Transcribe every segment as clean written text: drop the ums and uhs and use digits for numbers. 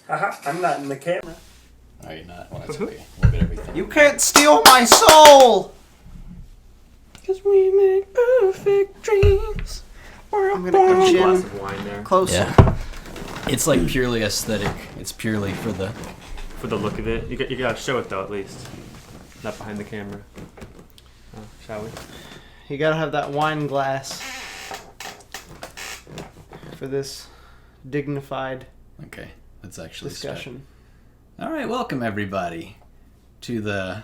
I'm not in the camera. No, you're not. Well, that's okay. We'll get everything. You can't steal my soul! Because we make perfect dreams. I'm gonna inch Glass in of wine there. closer. Yeah. It's like purely aesthetic. It's purely for the... For the look of it. You gotta show it though, at least. Not behind the camera. Oh, shall we? You gotta have that wine glass for this dignified Okay, let's actually discussion. start. All right, welcome everybody to the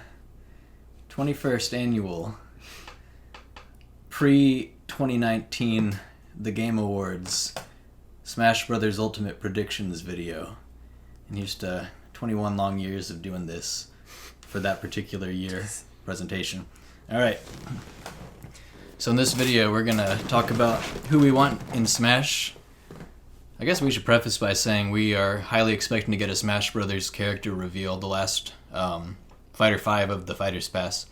21st annual pre-2019 The Game Awards Smash Brothers Ultimate Predictions video. And here's to 21 long years of doing this for that particular year presentation. All right. So in this video, we're going to talk about who we want in Smash. I guess we should preface by saying we are highly expecting to get a Smash Brothers character reveal, the last Fighter 5 of the Fighters Pass,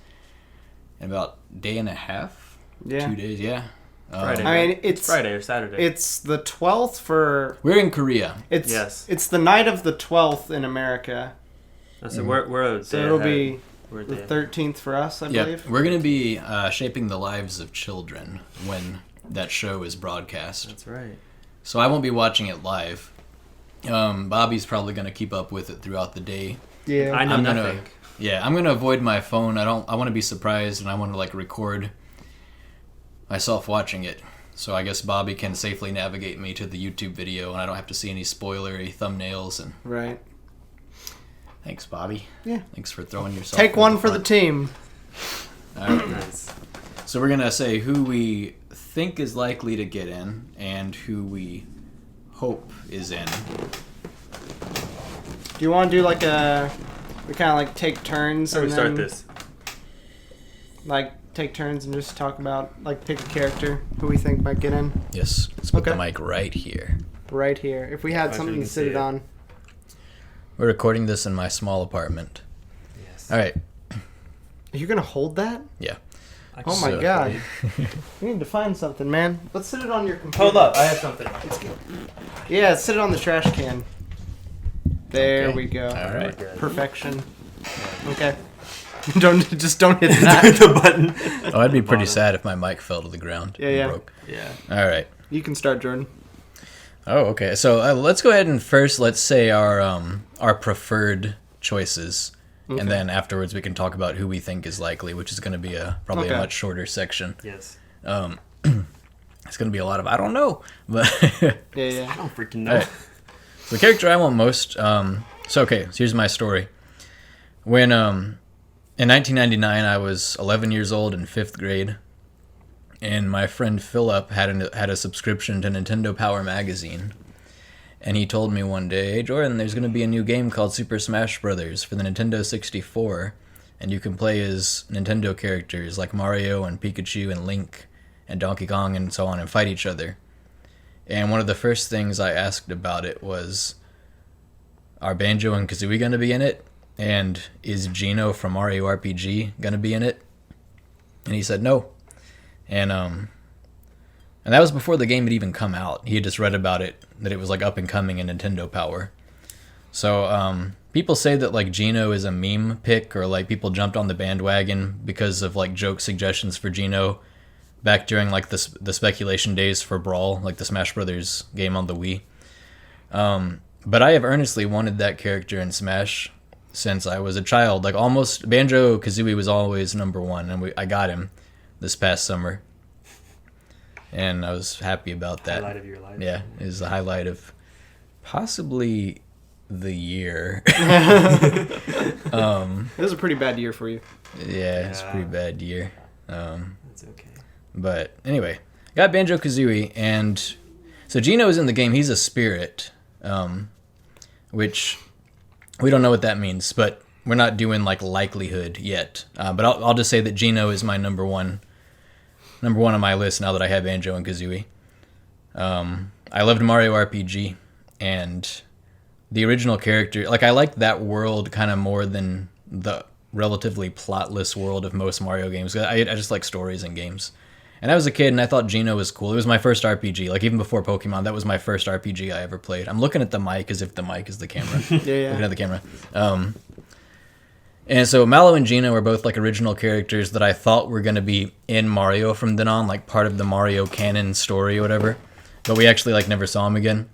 in about a day and a half? Yeah. 2 days, yeah. Friday. I mean, it's Friday or Saturday. It's the 12th for... We're in Korea. It's the night of the 12th in America. So we're a day So it'll ahead. be We're a the day 13th for us, I Yeah, believe. we're going to be shaping the lives of children when that show is broadcast. That's right. So I won't be watching it live. Bobby's probably going to keep up with it throughout the day. Yeah. I know I'm nothing. I'm gonna avoid my phone. I want to be surprised, and I want to record myself watching it. So I guess Bobby can safely navigate me to the YouTube video, and I don't have to see any spoilery thumbnails. And Right. thanks, Bobby. Yeah. Thanks for throwing yourself. Take in one for the front. team. All right. Nice. So we're gonna say who we think is likely to get in, and who we hope is in. Do you want to do we kind of take turns How do and we start then, this? take turns and just talk about, pick a character who we think might get in Yes. Let's put the Okay. mic right here. right here. If we had so something you to can sit see it it. on. We're recording this in my small apartment. Yes. All right. Are you going to hold that? Yeah. Oh my So- god. We need to find something, man. Let's sit it on your computer. Hold up, I have something. Yeah, sit it on the trash can. There Okay. we go. All right. Perfection. Okay. don't hit that. the button. Oh, I'd be pretty Bottom. sad if my mic fell to the ground. Yeah, and yeah. Broke. Yeah. All right. You can start, Jordan. Oh, okay. So let's go ahead and first let's say our preferred choices, Okay. and then afterwards we can talk about who we think is likely, which is going to be probably a Okay. much shorter section. Yes. It's going to be a lot of I don't know, but Yeah. I don't freaking know. Alright. the character I want most. So here's my story. When in 1999 I was 11 years old in 5th grade. And my friend Philip had a subscription to Nintendo Power Magazine. And he told me one day, "Hey Jordan, there's going to be a new game called Super Smash Brothers for the Nintendo 64. And you can play as Nintendo characters like Mario and Pikachu and Link and Donkey Kong and so on and fight each other." And one of the first things I asked about it was, are Banjo and Kazooie going to be in it? And is Geno from Mario RPG going to be in it? And he said no. And that was before the game had even come out. He had just read about it, that it was up and coming in Nintendo Power. So people say that Geno is a meme pick, or people jumped on the bandwagon because of joke suggestions for Geno back during the speculation days for Brawl, the Smash Brothers game on the Wii. But I have earnestly wanted that character in Smash since I was a child. Almost Banjo-Kazooie was always number one, and I got him this past summer, and I was happy about that. Highlight of your life. Yeah, it was the highlight of possibly the year. It was a pretty bad year for you. Yeah, it's a Yeah. pretty bad year. That's okay. But anyway, got Banjo-Kazooie, and so Geno is in the game. He's a spirit, which we don't know what that means, but we're not doing likelihood yet. But I'll just say that Geno is my number one on my list now that I have Banjo and Kazooie. I loved Mario RPG, and the original character, I liked that world kind of more than the relatively plotless world of most Mario games. I just like stories in games. And I was a kid, and I thought Geno was cool. It was my first RPG. Like, even before Pokemon, that was my first RPG I ever played. I'm looking at the mic as if the mic is the camera. Yeah. Looking at the camera. And so Mallow and Geno were both, like, original characters that I thought were going to be in Mario from then on, like, part of the Mario canon story or whatever. But we actually, like, never saw him again.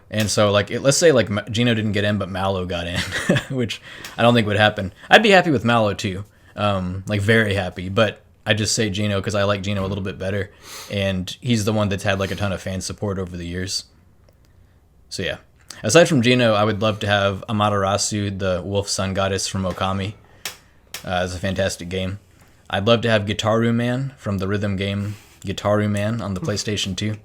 And so, like, let's say, like, Geno didn't get in, but Mallow got in, which I don't think would happen. I'd be happy with Mallow, too. Like, very happy. But I just say Geno because I like Geno a little bit better. And he's the one that's had, like, a ton of fan support over the years. So, yeah. Aside from Geno, I would love to have Amaterasu, the wolf sun goddess from Okami. It's a fantastic game. I'd love to have Gitaru Man from the rhythm game Gitaru Man on the PlayStation 2.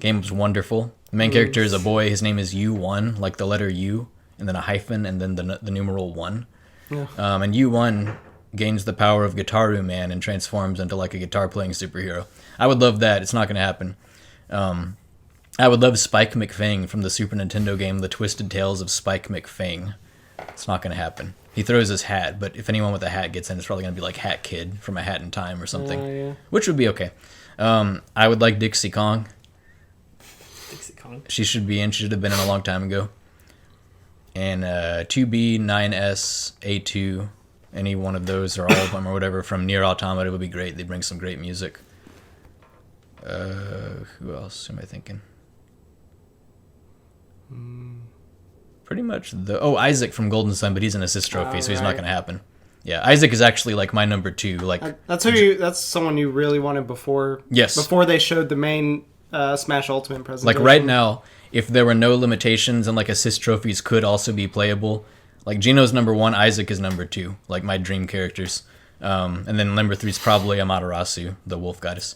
Game was wonderful. The main character is a boy. His name is U1, like the letter U, and then a hyphen, and then the numeral 1. Yeah. And U1 gains the power of Gitaru Man and transforms into like a guitar-playing superhero. I would love that. It's not going to happen. I would love Spike McFang from the Super Nintendo game The Twisted Tales of Spike McFang. It's not going to happen. He throws his hat, but if anyone with a hat gets in, it's probably going to be like Hat Kid from A Hat in Time or something, Yeah. which would be okay. I would like Dixie Kong. Dixie Kong. She should be in. She should have been in a long time ago. And 2B, 9S, A2, any one of those or all of them or whatever from Nier Automata would be great. They bring some great music. Who else am I thinking? Pretty much Isaac from Golden Sun, but he's an assist trophy, so he's not right. going to happen. Yeah, Isaac is actually like my number 2. Like That's someone you really wanted before. Yes. Before they showed the main Smash Ultimate presentation. Like right now, if there were no limitations and like assist trophies could also be playable, like Geno's number 1, Isaac is number 2, like my dream characters. And then number 3 is probably Amaterasu, the wolf goddess.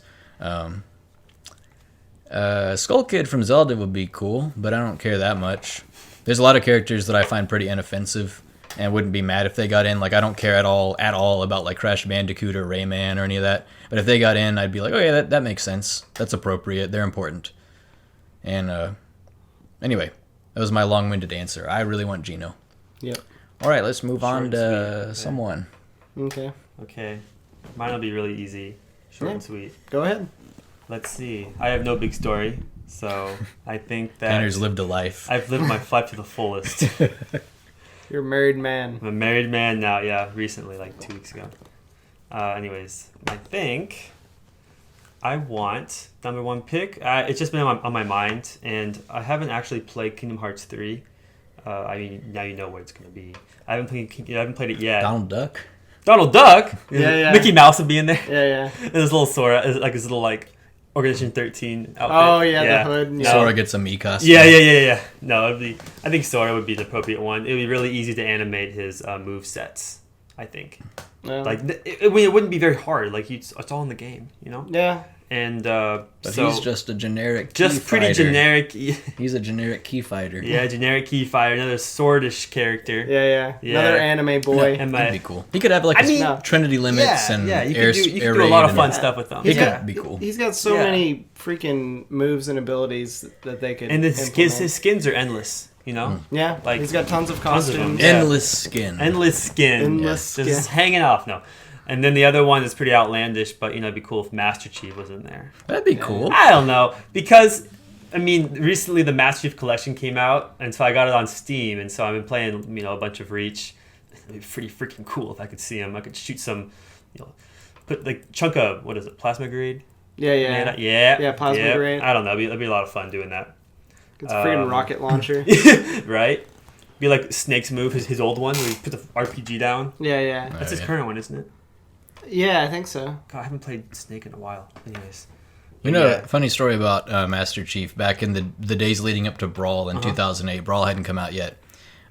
Skull Kid from Zelda would be cool, but I don't care that much. There's a lot of characters that I find pretty inoffensive and wouldn't be mad if they got in. Like, I don't care at all about like Crash Bandicoot or Rayman or any of that. But if they got in, I'd be like, oh yeah, that makes sense. That's appropriate. They're important. And anyway, that was my long-winded answer. I really want Geno. Yep. All right, let's move on and to sweet. someone. Okay. Okay. Mine will be really easy. Short Yeah. and sweet. Go ahead. Let's see. I have no big story, so I think that Tanner's lived a life. I've lived my life to the fullest. You're a married man. I'm a married man now, yeah, recently, like 2 weeks ago. Anyways, I think I want number 1 pick. It's just been on my mind, and I haven't actually played Kingdom Hearts 3. I mean, now you know what it's going to be. I haven't played it yet. Donald Duck. Donald Duck? Yeah. Mickey Mouse will be in there. Yeah. And his little Sora, like his little, like, Organization 13 outfit. Oh, yeah, the hood. No. Sora gets a Mii costume. Yeah. No, I think Sora would be the appropriate one. It would be really easy to animate his move sets, I think. No. Like, it wouldn't be very hard. Like, it's all in the game, you know? Yeah. And But so he's just a generic just key pretty fighter. generic. He's a generic key fighter. Yeah, generic key fighter, another swordish character. Yeah. Yeah. Another anime boy. And That'd be cool. He could have like I mean, Trinity limits and you air, could do, air a lot raid of fun and- stuff with them. He Yeah. could be cool. He's got so Yeah. many freaking moves and abilities that they could. And implement. his skins are endless, you know? Yeah, like, he's got tons of tons of costumes. them. Yeah. Endless skin. Endless skin. Endless Just skin. hanging off. No. And then the other one is pretty outlandish, but, you know, it'd be cool if Master Chief was in there. That'd be cool. I don't know. Because, I mean, recently the Master Chief Collection came out, and so I got it on Steam, and so I've been playing, you know, a bunch of Reach. It'd be pretty freaking cool if I could see him. I could shoot some, you know, put, like, chunk of, what is it, plasma grenade? Yeah. Yeah, plasma grenade. I don't know. It'd be a lot of fun doing that. It's a freaking rocket launcher. Right? Be like Snake's move, his old one, where he put the RPG down. Yeah. That's his yeah. current one, isn't it? Yeah, I think so. God, I haven't played Snake in a while. Anyways. You know, Yeah. funny story about Master Chief. Back in the days leading up to Brawl in 2008, Brawl hadn't come out yet.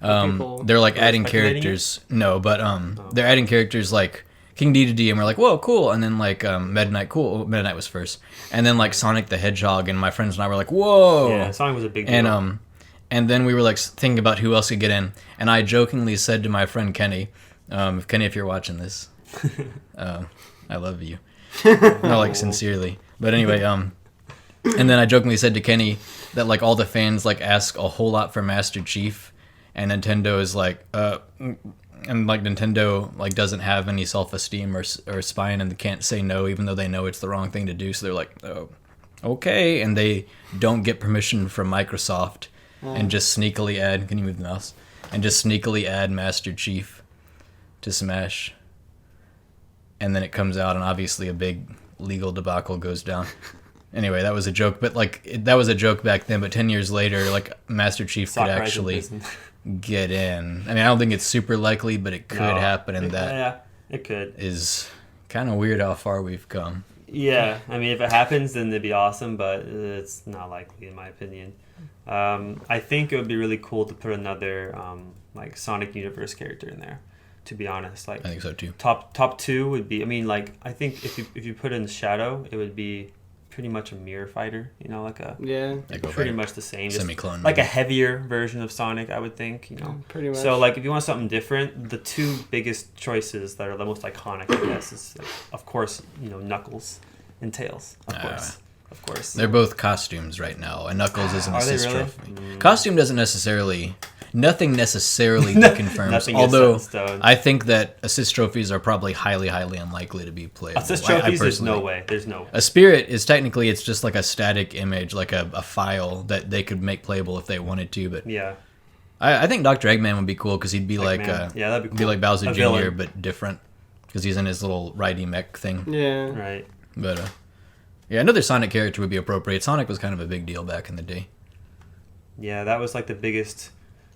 People- They're like Were adding speculating characters. No, but they're adding characters like King Dedede, and we're like, whoa, cool. And then like Meta Knight, cool. Well, Meta Knight was first, and then like Sonic the Hedgehog, and my friends and I were like, whoa. Yeah, Sonic was a big deal. And then we were like thinking about who else could get in, and I jokingly said to my friend Kenny, Kenny, if you're watching this, I love you. No, like sincerely. But anyway, and then I jokingly said to Kenny that like all the fans like ask a whole lot for Master Chief, and Nintendo is like, and like Nintendo like doesn't have any self-esteem or spine, and they can't say no even though they know it's the wrong thing to do. So they're like, oh, okay, and they don't get permission from Microsoft and just sneakily add. Can you move the mouse? And just sneakily add Master Chief to Smash, and then it comes out, and obviously a big legal debacle goes down. Anyway, that was a joke, but like that was a joke back then. But 10 years later, like Master Chief Stock could price in actually prison. get in. I mean, I don't think it's super likely, but it could No. happen, and that Yeah, it could. is kind of weird how far we've come. Yeah, I mean, if it happens, then it'd be awesome, but it's not likely, in my opinion. I think it would be really cool to put another like Sonic Universe character in there. To be honest, like I think so too. top two would be. I mean, like I think if you put in Shadow, it would be pretty much a mirror fighter. You know, like a Yeah, Like pretty much the same, just semi-clone. like a maybe. heavier version of Sonic. I would think. You know. pretty much. So like if you want something different, the two biggest choices that are the most iconic, I guess, is like, of course, you know, Knuckles and Tails. Of course. They're both costumes right now, and Knuckles is an Are they assist really? trophy. Mm. Costume doesn't necessarily. Nothing necessarily confirms. Nothing is Although set in stone. I think that assist trophies are probably highly, highly unlikely to be played. Assist trophies, there's no way. There's no. A spirit is technically it's just like a static image, like a file that they could make playable if they wanted to. But Yeah. I think Dr. Eggman would be cool because he'd be like Eggman. Yeah, that'd be be cool. like Bowser A Jr. villain. but different because he's in his little ridey mech thing. yeah, Right. But yeah, another Sonic character would be appropriate. Sonic was kind of a big deal back in the day. Yeah, that was like the biggest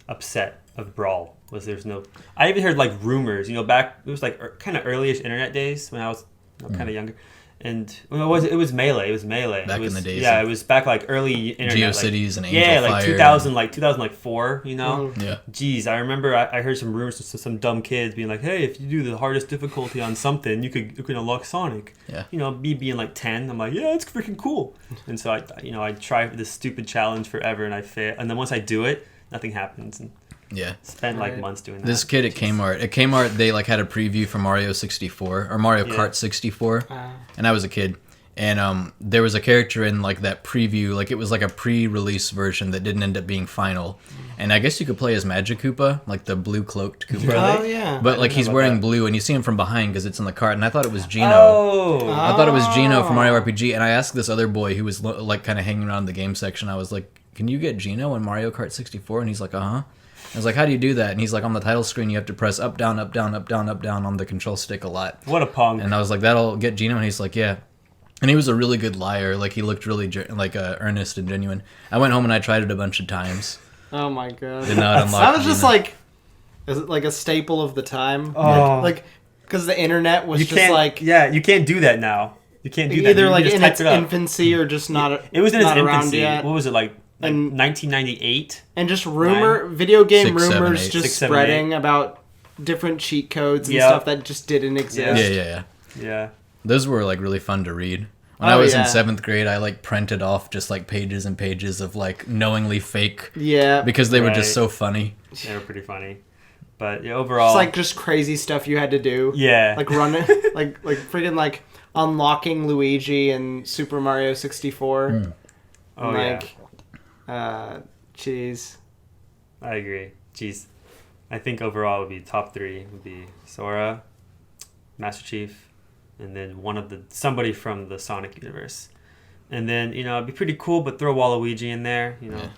upset of Brawl was there's no. I even heard like rumors. You know, back it was like kind of early-ish internet days when I was kind of younger. And well, it was Melee. It was Melee. Back it was, in the days Yeah, of it was back like early internet. GeoCities and Angel yeah, like Fire. 2004. You know. Yeah. Jeez, I remember I heard some rumors of some dumb kids being like, "Hey, if you do the hardest difficulty on something, you can unlock Sonic." Yeah. You know, me being like 10, I'm like, "Yeah, it's freaking cool." And so I try this stupid challenge forever, and I fail. And then once I do it, nothing happens. And Yeah. spend like Right. months doing that. This kid at Kmart, they like had a preview for Mario 64 or Mario Kart 64, and I was a kid, and there was a character in like that preview, like it was like a pre-release version that didn't end up being final, and I guess you could play as Magic Koopa, like the blue cloaked Koopa, Really? Oh yeah. but like know he's about wearing that. blue, and you see him from behind because it's in the cart, and I thought it was Gino. Oh. I thought it was Gino from Mario RPG, and I asked this other boy who was like kind of hanging around the game section. I was like, "Can you get Gino in Mario Kart 64?" And he's like, "Uh huh." I was like, "How do you do that?" And he's like, "On the title screen, you have to press up, down, up, down, up, down, up, down on the control stick a lot." What a punk. And I was like, "That'll get Gino." And he's like, "Yeah." And he was a really good liar. Like he looked really earnest and genuine. I went home and I tried it a bunch of times. Oh my god. Did not unlock. That was just Gino. like, is it like a staple of the time? Oh. Like, because the internet was you just can't like yeah, you can't do that now. You can't do that. either You like just in type its it up. infancy or just not. It was in its not around infancy. yet. What was it like? And- 1998. And just video game 6, 7, rumors 8. just 6, 7, spreading about different cheat codes and Yeah. stuff that just didn't exist. Yeah. Yeah. Those were like really fun to read. When Oh, I was yeah. in 7th grade, I like printed off just like pages and pages of like knowingly fake Yeah. because they were just Right. so funny. They were pretty funny. But yeah, overall It's like just crazy stuff you had to do. yeah. Like running, like freaking like unlocking Luigi in Super Mario 64. oh like, yeah. Jeez. I agree. Jeez. I think overall would be top 3 would be Sora, Master Chief, and then somebody from the Sonic universe. And then, it'd be pretty cool, but throw Waluigi in there, but,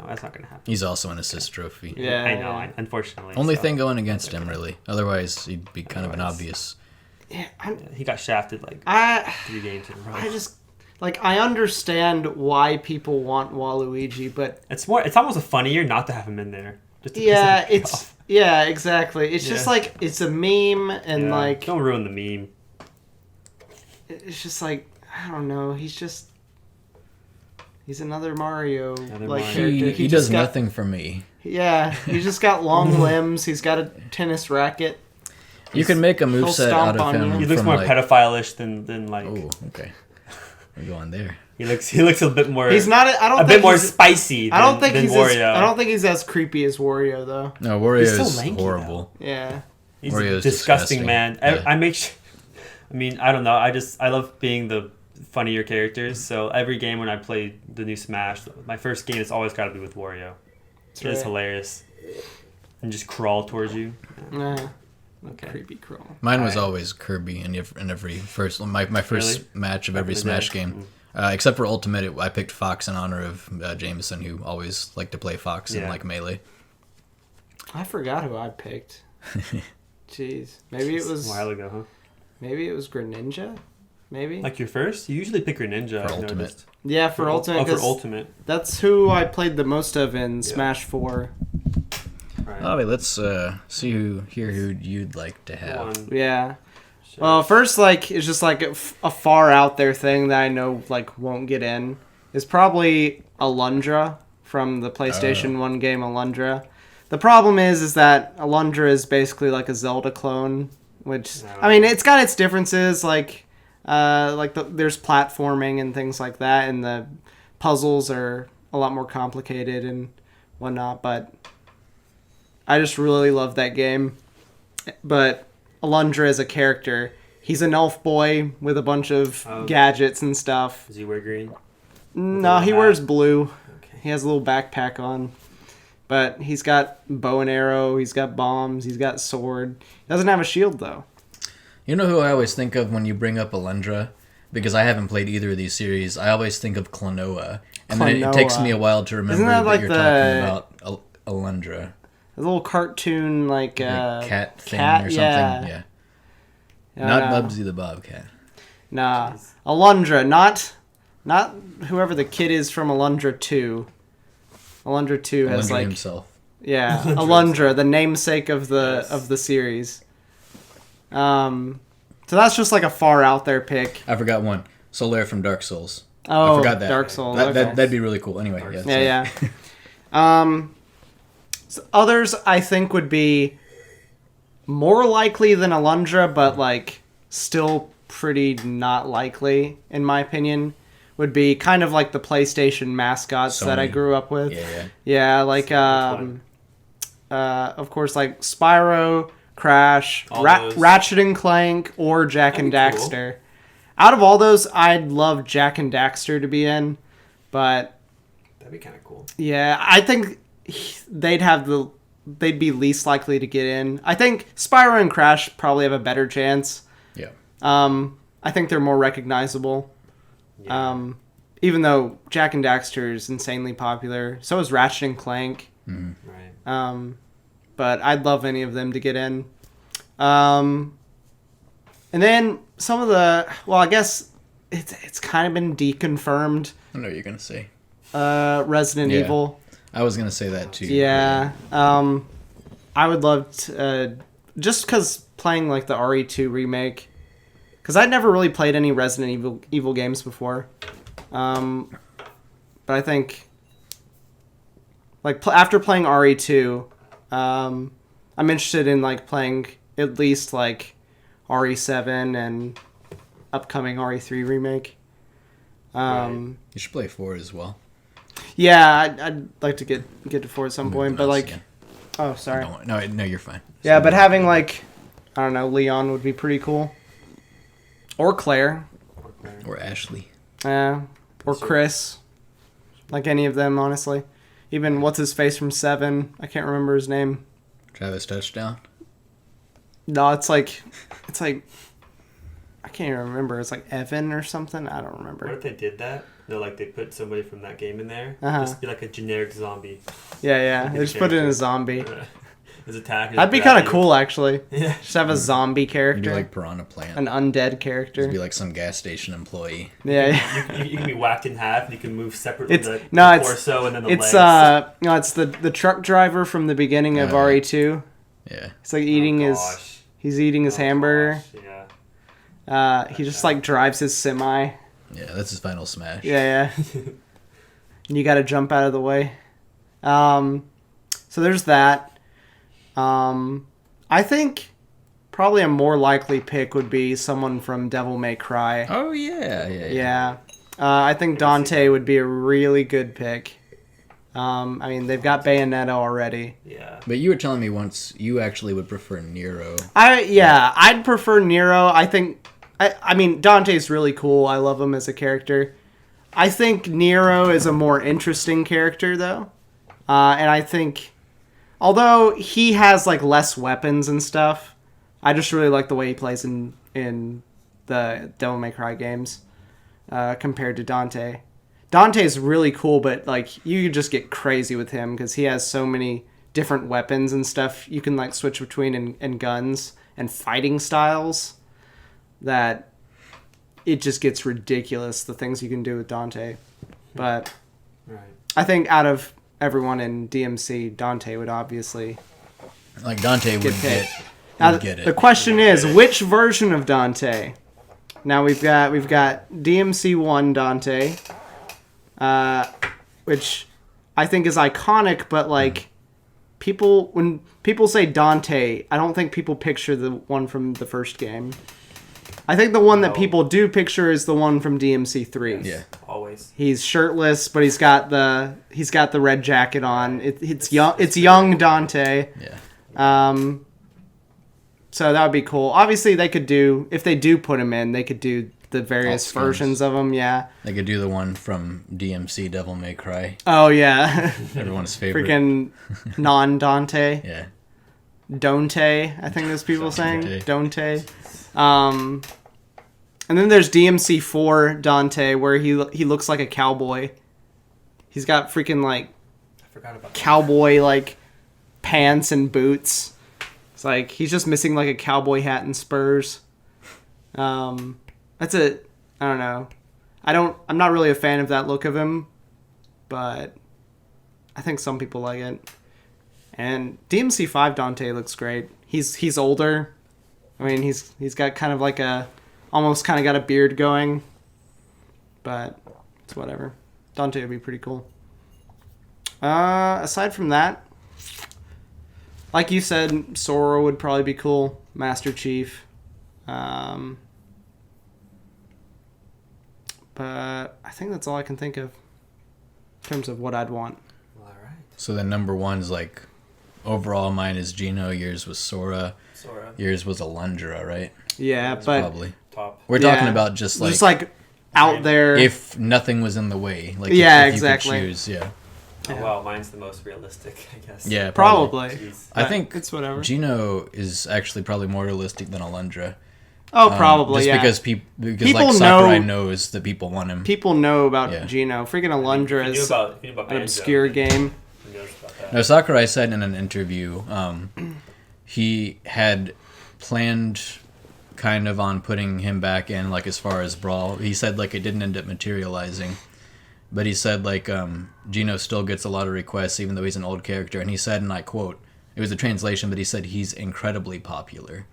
that's not going to happen. He's also an assist trophy. Yeah. I know, unfortunately. Only so. thing going against him, really. Otherwise, he'd be kind of an Otherwise. obvious. Yeah, He got shafted like I 3 games in a row. I just like I understand why people want Waluigi, but It's almost funnier not to have him in there. Just to piss yeah, everybody it's off. yeah, exactly. It's just Yeah. like it's a meme and Yeah, like don't ruin the meme. it's just like I don't know. He's another Mario Another like Mario. character. He just does got, nothing for me. Yeah, he's just got long limbs. He's got a tennis racket. You can make a he'll moveset stomp out of on him. you. He looks from, more like, pedophile-ish than like. Oh, okay. We're going there. He looks a bit more. He's not. I don't a think bit more he's- spicy. I don't than think he's. Wario. I don't think he's as creepy as Wario though. No, Wario so is lanky, horrible. Yeah. He's Wario's disgusting, disgusting. man. Yeah. I make. I mean, I don't know. I love being the funnier characters. So every game when I play the new Smash, my first game has always got to be with Wario. It's right. hilarious. and just crawl towards you. Okay. Creepy crawl. Mine was Alright. always Kirby in every first my first Really? match of Back every in the Smash day? game. Except for Ultimate, I picked Fox in honor of Jameson, who always liked to play Fox in Yeah. like Melee. I forgot who I picked. Jeez, maybe it A was while ago, huh? Greninja. Maybe. Like your first? You usually pick Greninja. For I've Ultimate. noticed. Yeah, for Ultimate. Oh, for 'cause Ultimate. That's who I played the most of in Smash 4. Right. Oh wait, let's see who you'd like to have. One. Yeah. Shit. Well, first, like, it's just like a far out there thing that I know like won't get in. Is probably Alundra from the PlayStation 1 game Alundra. The problem is that Alundra is basically like a Zelda clone, which I mean, it's got its differences, like there's platforming and things like that, and the puzzles are a lot more complicated and whatnot. But I just really love that game. But Alundra as a character, he's an elf boy with a bunch of gadgets and stuff. Does he wear green? No, he hat? wears blue. Okay. He has a little backpack on. But he's got bow and arrow, he's got bombs, he's got sword. He doesn't have a shield, though. You know who I always think of when you bring up Alundra? Because I haven't played either of these series. I always think of Klonoa. And then it takes Klonoa. me a while to remember Isn't that like you're the- talking about Alundra. A little cartoon, like, The cat thing cat, or something. yeah. Yeah. Yeah, Not no. Bubsy the Bobcat. Nah. Jeez. Alundra, not whoever the kid is from Alundra 2. Alundra 2 has, Alundra like... himself. Yeah, Alundra Alundra, the namesake of the Yes. of the series. So that's just like a far out there pick. I forgot one. Solaire from Dark Souls. Oh, I forgot that. Dark Souls. That, okay. that'd be really cool. Anyway, yeah. Yeah, so- yeah. So others I think would be more likely than Alundra, but like still pretty not likely in my opinion. Would be kind of like the PlayStation mascots that I Sony. grew up with. Yeah. Yeah, like one? of course, like Spyro, Crash, All those. Ratchet and Clank, or Jack and That'd be cool. Daxter. Out of all those, I'd love Jack and Daxter to be in, but That'd be kind of cool. yeah, I think they'd be least likely to get in. I think Spyro and Crash probably have a better chance. Yeah. I think they're more recognizable. Yeah. Even though Jack and Daxter is insanely popular, so is Ratchet and Clank. Right. But I'd love any of them to get in. And then some of the, well, I guess it's kind of been deconfirmed. I know what you're going to say. Resident Yeah. Evil. I was going to say that too. Yeah. I would love to, just because playing like the RE2 remake, because I'd never really played any Resident Evil games before. But I think, like, after playing RE2, I'm interested in like playing at least like RE7 and upcoming RE3 remake. You should play 4 as well. Yeah, I'd like to get to 4 at some point, Moving but us like, again. oh sorry. No, you're fine. Yeah, but having like, I don't know, Leon would be pretty cool. Or Claire. Or Ashley. Yeah. Or Chris. Like any of them, honestly. Even what's his face from 7? I can't remember his name. Travis Touchdown. No, it's like I can't even remember. It's like Evan or something. I don't What remember. if they did that? They're like they put somebody from that game in there. Uh-huh. Just be like a generic zombie. Yeah. They just put it in a zombie. His attack. That'd be kind of cool, actually. Yeah. Just have a zombie You'd be character. like Piranha Plant. An undead character. Just be like some gas station employee. Yeah. You can be whacked in half. And you can move separately. It's- the no, it's- torso and then the It's legs. it's the truck driver from the beginning of Oh, yeah. RE2. Yeah. He's like eating he's eating his hamburger. Gosh, yeah. He just like drives his semi. Yeah, that's his final smash. Yeah. And you got to jump out of the way. So there's that. I think probably a more likely pick would be someone from Devil May Cry. Oh, yeah. Yeah. I think Dante would be a really good pick. I mean, they've got Bayonetta already. Yeah. But you were telling me once you actually would prefer Nero. I'd prefer Nero. I mean, Dante's really cool. I love him as a character. I think Nero is a more interesting character, though. And I think although he has like less weapons and stuff, I just really like the way he plays in the Devil May Cry games compared to Dante. Dante's really cool, but like you could just get crazy with him because he has so many different weapons and stuff you can like switch between and guns and fighting styles that it just gets ridiculous the things you can do with Dante. But Right. I think out of everyone in DMC, Dante would obviously Like Dante would get picked. get, Now, would get it. the question is, which version of Dante? Now we've got DMC 1 Dante, which I think is iconic, but like when people say Dante, I don't think people picture the one from the first game. I think the one that No. people do picture is the one from DMC 3. Yeah. Always. He's shirtless, but he's got the red jacket on. It's young Dante. Yeah. So that would be cool. Obviously, they could do, if they do put him in, they could do the various skins. versions of him. Yeah. They could do the one from DMC Devil May Cry. Oh yeah. Everyone's favorite. Freaking non-Dante. Yeah. Dante, I think there's people saying. Dante. Dante. And then there's DMC 4 Dante, where he looks like a cowboy. He's got freaking like I forgot about cowboy like pants and boots. It's like he's just missing like a cowboy hat and spurs. That's it. I don't know. I'm not really a fan of that look of him, but I think some people like it. And DMC 5 Dante looks great. He's older. I mean, he's got kind of like almost kind of got a beard going, but it's whatever. Dante would be pretty cool. Aside from that, like you said, Sora would probably be cool. Master Chief. But I think that's all I can think of in terms of what I'd want. All right. So then number one's like, overall mine is Gino, yours was Sora, yours was Alundra, right? Yeah, That's but probably. Top. We're talking about just like out there. if nothing was in the way. Like Yeah, if exactly. You could choose, yeah. Oh, wow, mine's the most realistic, I guess. Yeah, probably. Jeez. I But think it's whatever. Gino is actually probably more realistic than Alundra. Oh, probably. Just Yeah. because People like Sakurai know- knows that people want him. People know about Yeah. Gino. Freaking Alundra If you knew is about an Banjo, obscure game. who knows about that? No, Sakurai said in an interview, he had planned kind of on putting him back in, like as far as Brawl. He said like it didn't end up materializing, but he said like Gino still gets a lot of requests even though he's an old character, and he said, and I quote, it was a translation, but he said he's incredibly popular.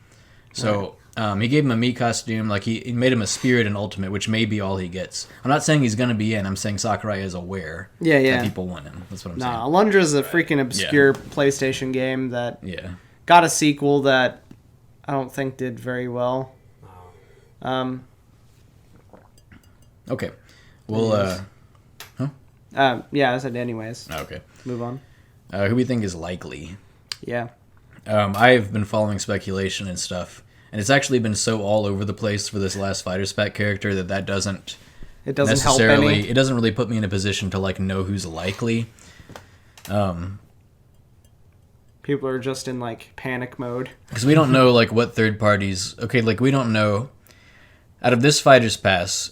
So he gave him a Mii costume, like he made him a Spirit in Ultimate, which may be all he gets. I'm not saying he's gonna be in. I'm saying Sakurai is aware Yeah. that people want him. That's what I'm Nah, Alundra's a freaking obscure PlayStation game that saying. Yeah. got a sequel that I don't think did very well. Oh. Okay. Well. Yeah, I said anyways. Okay. Move on. Who we think is likely? Yeah. I've been following speculation and stuff, and it's actually been so all over the place for this last Fighters Pack character that doesn't It doesn't help necessarily. any. It doesn't really put me in a position to like know who's likely. People are just in like panic mode. Because we don't know like what third parties. Okay, like we don't know. Out of this Fighters Pass,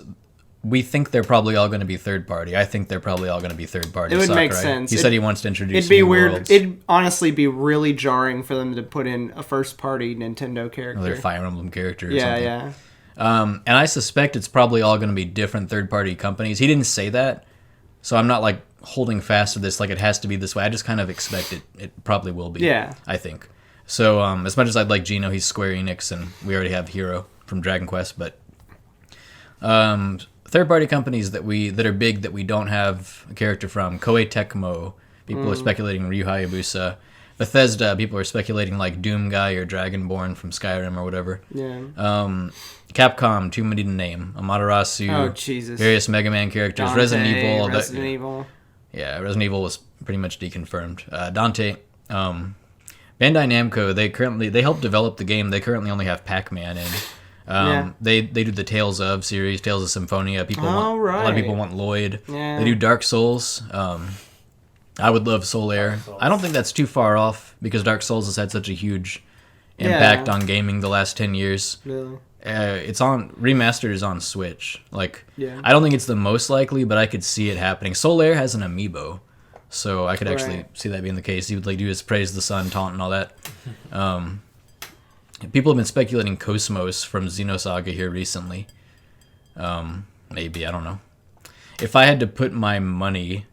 we think they're probably all going to be third party. I think they're probably all going to be third party. It would make Sakurai. sense. He said he wants to introduce. It'd be new weird. worlds. It'd honestly be really jarring for them to put in a first party Nintendo character. Another Fire Emblem character. Or Yeah, something. yeah. And I suspect it's probably all going to be different third-party companies. He didn't say that, so I'm not like holding fast to this like it has to be this way. I just kind of expect it probably will be. Yeah. I think. So as much as I'd like Gino, he's Square Enix, and we already have Hero from Dragon Quest, but third-party companies that are big that we don't have a character from. Koei Tecmo, people are speculating Ryu Hayabusa. Bethesda, people are speculating like Doom Guy or Dragonborn from Skyrim or whatever. Yeah. Capcom, too many to name. Amaterasu, Oh, Jesus. various Mega Man characters, Dante, Resident Evil. Resident Evil. Yeah, Resident Evil was pretty much deconfirmed. Dante, Bandai Namco, they helped develop the game. They currently only have Pac-Man in. Yeah. They do the Tales of series, Tales of Symphonia. A lot of right. people want Lloyd. Yeah. They do Dark Souls. I would love Solaire. Dark Souls. I don't think that's too far off because Dark Souls has had such a huge impact Yeah. on gaming the last 10 years. Really? It's on remastered is on Switch. Like, Yeah. I don't think it's the most likely, but I could see it happening. Solaire has an amiibo, so I could actually Right. see that being the case. He would like do his praise the sun taunt and all that. People have been speculating Cosmos from Xenosaga here recently. Maybe, I don't know. If I had to put my money,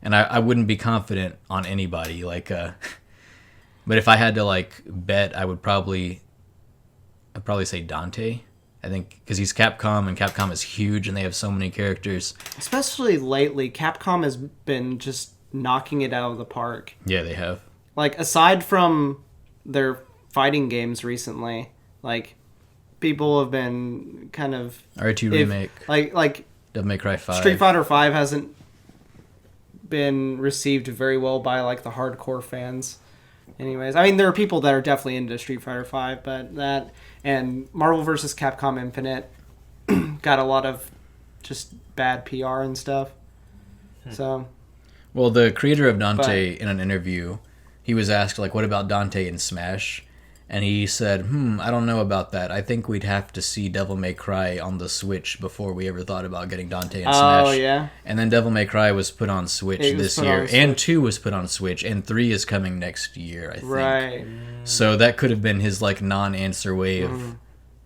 and I wouldn't be confident on anybody, like, but if I had to like bet, I'd probably say Dante. I think because he's Capcom and Capcom is huge and they have so many characters. Especially lately, Capcom has been just knocking it out of the park. Yeah, they have. Like, aside from their fighting games recently, like, people have been kind of... R2 remake, Like Devil May Cry 5. Street Fighter 5 hasn't been received very well by, like, the hardcore fans. Anyways, I mean, there are people that are definitely into Street Fighter 5, but that... And Marvel vs. Capcom Infinite got a lot of just bad PR and stuff. So... Well, the creator of Dante, in an interview, he was asked, like, what about Dante in Smash? And he said, I don't know about that. I think we'd have to see Devil May Cry on the Switch before we ever thought about getting Dante in Smash. Oh, yeah? And then Devil May Cry was put on Switch It was this put year. on And Switch. 2 was put on Switch. And 3 is coming next year, I think. Right. So that could have been his, like, non-answer way of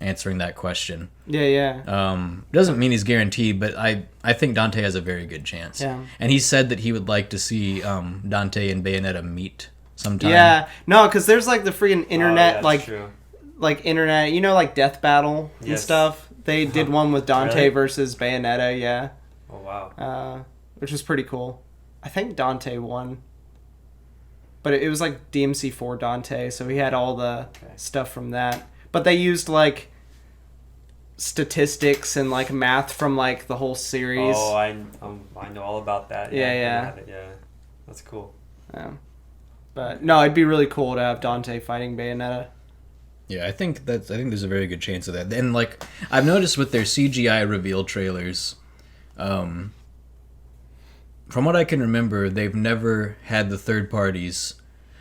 answering that question. Yeah, yeah. Doesn't mean he's guaranteed, but I think Dante has a very good chance. Yeah. And he said that he would like to see Dante and Bayonetta meet sometime. Yeah. No, because there's, like, the freaking internet, that's like... true. Like internet, you know, like Death Battle and Yes. stuff. They did one with Dante Really? versus Bayonetta, yeah, Oh wow. which was pretty cool. I think Dante won, but it was like DMC4 Dante, so he had all the Okay. stuff from that. But they used like statistics and like math from like the whole series. Oh, I know all about that. Yeah, I yeah. have it, yeah. That's cool. But no, it'd be really cool to have Dante fighting Bayonetta. Yeah, I think there's a very good chance of that. And like I've noticed with their CGI reveal trailers, from what I can remember, they've never had the third parties.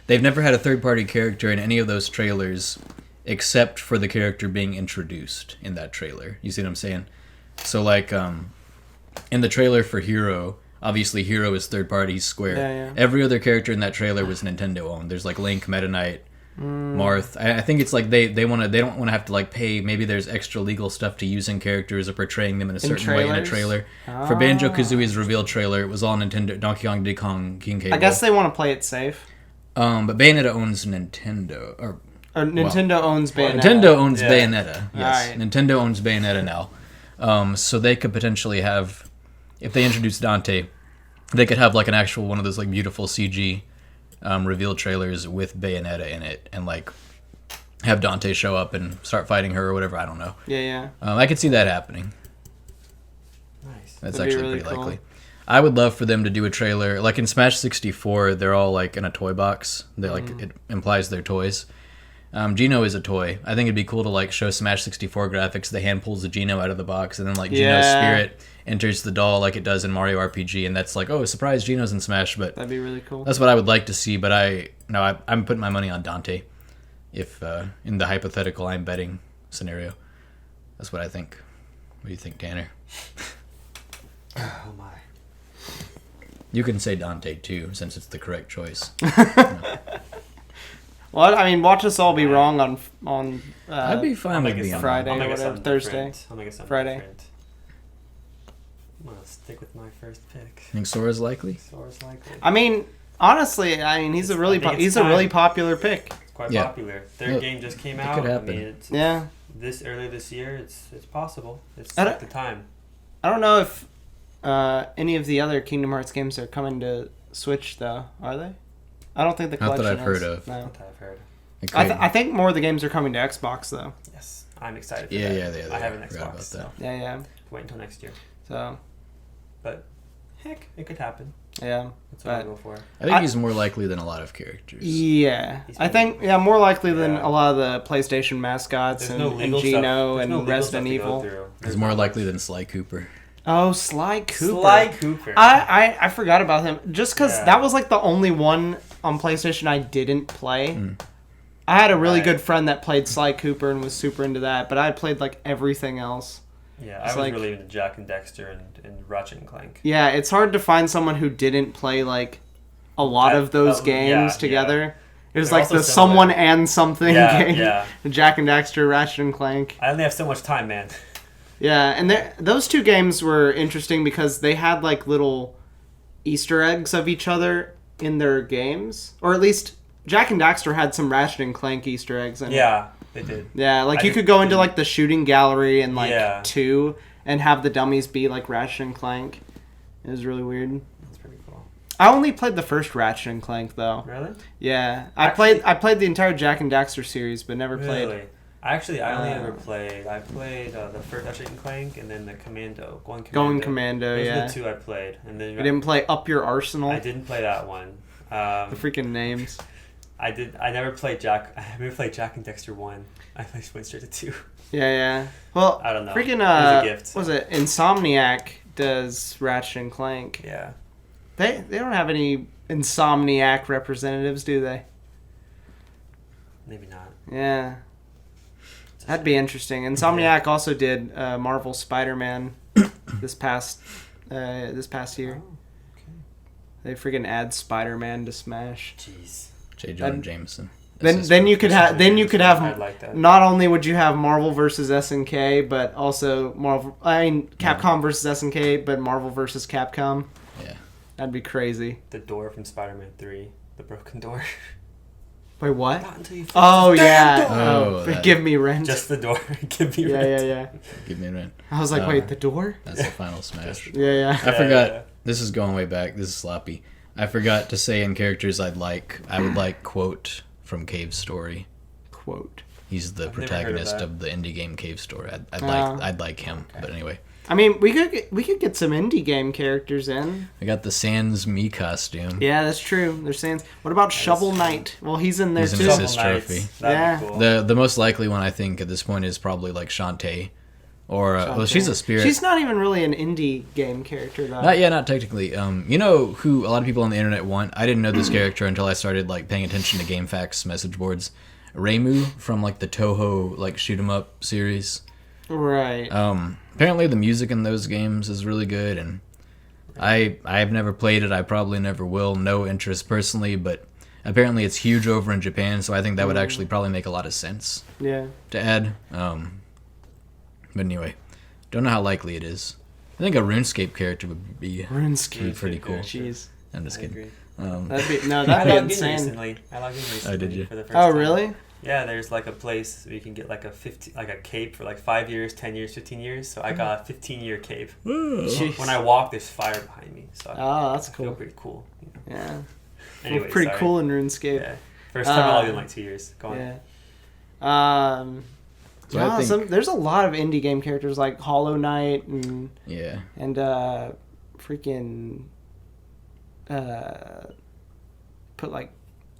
They've never had a third party character in any of those trailers except for the character being introduced in that trailer. You see what I'm saying? So like in the trailer for Hero, obviously Hero is third party, he's Square. Yeah, yeah. Every other character in that trailer was Nintendo owned. There's like Link, Meta Knight, Marth. I think it's like they don't want to have to like pay. Maybe there's extra legal stuff to using characters or portraying them in a certain way in a trailers? trailer. For Banjo Kazooie's reveal trailer, it was all Nintendo, Donkey Kong, Diddy Kong, King K. I guess they want to play it safe. But Bayonetta owns Nintendo. Or Nintendo owns Bayonetta. Nintendo owns Yeah. Bayonetta. Yes, Alright. Nintendo owns Bayonetta now. So they could potentially have, if they introduce Dante, they could have like an actual one of those like beautiful CG reveal trailers with Bayonetta in it, and like have Dante show up and start fighting her or whatever. I don't know. Yeah, yeah. I could see that happening. Nice. That's That'd be actually really pretty cool. likely. I would love for them to do a trailer like in Smash 64. They're all like in a toy box. They like it implies they're toys. Geno is a toy. I think it'd be cool to like show Smash 64 graphics. The hand pulls the Geno out of the box, and then like Geno's Yeah. spirit enters the doll like it does in Mario RPG, and that's like, oh, surprise, Geno's in Smash. But That'd be really cool. that's what I would like to see. But I'm putting my money on Dante. If in the hypothetical I'm betting scenario, that's what I think. What do you think, Tanner? Oh my. You can say Dante too, since it's the correct choice. Well, I mean, watch us all be wrong on. I'd be fine with being Friday. I'll or make it whatever, something Thursday. different. I'll make it something Friday. different. I'm gonna stick with my first pick. Think Sora's likely? Sora's likely. I mean, honestly, I mean, he's a really I think it's he's a really time. popular pick. It's quite Yeah. popular. Third Yeah, game just came it out. could I happen. mean, it's Yeah. this early this year. It's possible. It's I like don't- the time. I don't know if any of the other Kingdom Hearts games are coming to Switch though. Are they? I don't think the Not that collection I've heard is. of. No. What I've heard. It I could- think more of the games are coming to Xbox though. Yes, I'm excited. For Yeah, that. yeah, they I have an are. Forgot Xbox. about So that. Yeah, yeah. wait until next year. So But heck, it could happen. yeah, That's what I'll but go for. I think he's more likely than a lot of characters. yeah, He's I think more likely than Yeah. a lot of the PlayStation mascots There's and, no legal Geno stuff. There's and no legal Resident stuff to go Evil. through. He's There's more not likely much. than Sly Cooper. Oh, Sly Cooper. Sly Cooper. I forgot about him just because Yeah. that was like the only one on PlayStation I didn't play. I had a really Right. good friend that played Sly Cooper and was super into that, but I played like everything else. Yeah, I It's was like- really into Jack and Dexter and Ratchet and Clank. Yeah, it's hard to find someone who didn't play like a lot of those games yeah. together. It was They're like also the similar. someone and something Yeah, game. yeah. Jack and Dexter, Ratchet and Clank. I only have so much time, man. Yeah, and those two games were interesting because they had like little Easter eggs of each other in their games, or at least Jack and Daxter had some Ratchet and Clank Easter eggs. In it. Yeah, they did. Yeah, like I you did- could go into like the shooting gallery and like Yeah. 2 and have the dummies be like Ratchet and Clank. It was really weird. That's pretty cool. I only played the first Ratchet and Clank though. Really? Yeah, Actually- I played the entire Jack and Daxter series, but never Really? played. Actually, I only Uh, ever played. I played the first Ratchet and Clank, and then the Going Commando. Going Commando. Those Yeah, are the two I played, and then you didn't play Up Your Arsenal. I didn't play that one. The freaking names. I did. I never played Jack. I never played Jack and Dexter 1. I just went straight to 2. Yeah, yeah. Well, I don't know. freaking It was a gift. was it Insomniac does Ratchet and Clank? Yeah. They don't have any Insomniac representatives, do they? Maybe not. Yeah. That'd be interesting. Insomniac also did Marvel Spider-Man this past year. Oh, okay. They freaking add Spider-Man to Smash. Jeez. J. Jonah I'd- Jameson. Then you could have I'd like that. not only would you have Marvel versus SNK, but also Capcom versus SNK, but Marvel versus Capcom. Yeah. That'd be crazy. The door from Spider-Man 3, the broken door. Wait, what? Not until you fix Oh the damn yeah. door. Oh, that- Give me rent. Just the door. Give me yeah, rent. yeah, yeah. Give me a minute. I was like, Uh, wait, the door? That's the final Smash. Just- Yeah, yeah. I Yeah, forgot. yeah. This is going way back. This is sloppy. I forgot to say in characters I would like quote from Cave Story. Quote. He's the I've never heard of protagonist that. of the indie game Cave Story. Oh. I'd like him. But anyway, I mean, we could get some indie game characters in. I got the Sans Me costume. Yeah, that's true. They're saying, what about Shovel Knight? Well, he's in there He's in too. his Shovel assist Knights. trophy. That'd be Yeah. cool. The most likely one I think at this point is probably like Shantae, or well, she's a spirit. She's not even really an indie game character though. Not technically. You know who a lot of people on the internet want? I didn't know this character until I started like paying attention to GameFAQs message boards. Reimu from like the Toho like shoot 'em up series. Right. Apparently the music in those games is really good, and I've never played it. I probably never will. No interest personally, but apparently it's huge over in Japan, so I think that would actually probably make a lot of sense Yeah. to add. But anyway, don't know how likely it is. I think a RuneScape character would be RuneScape. pretty cool. Jeez. I'm just I kidding. agree. That'd be I that'd logged be in insane. recently. I logged in recently. did you? For the first Oh time. really? Yeah, there's like a place where you can get like a cape for like 5 years, 10 years, 15 years. So I got a 15-year cape. Jeez. When I walk, there's fire behind me. So Oh, that's I feel cool. pretty cool. You know. Yeah. Anyway, Pretty sorry. cool in RuneScape. Yeah. First time I logged in like 2 years. Go on. Yeah. So I think- there's a lot of indie game characters like Hollow Knight and Yeah. freaking put like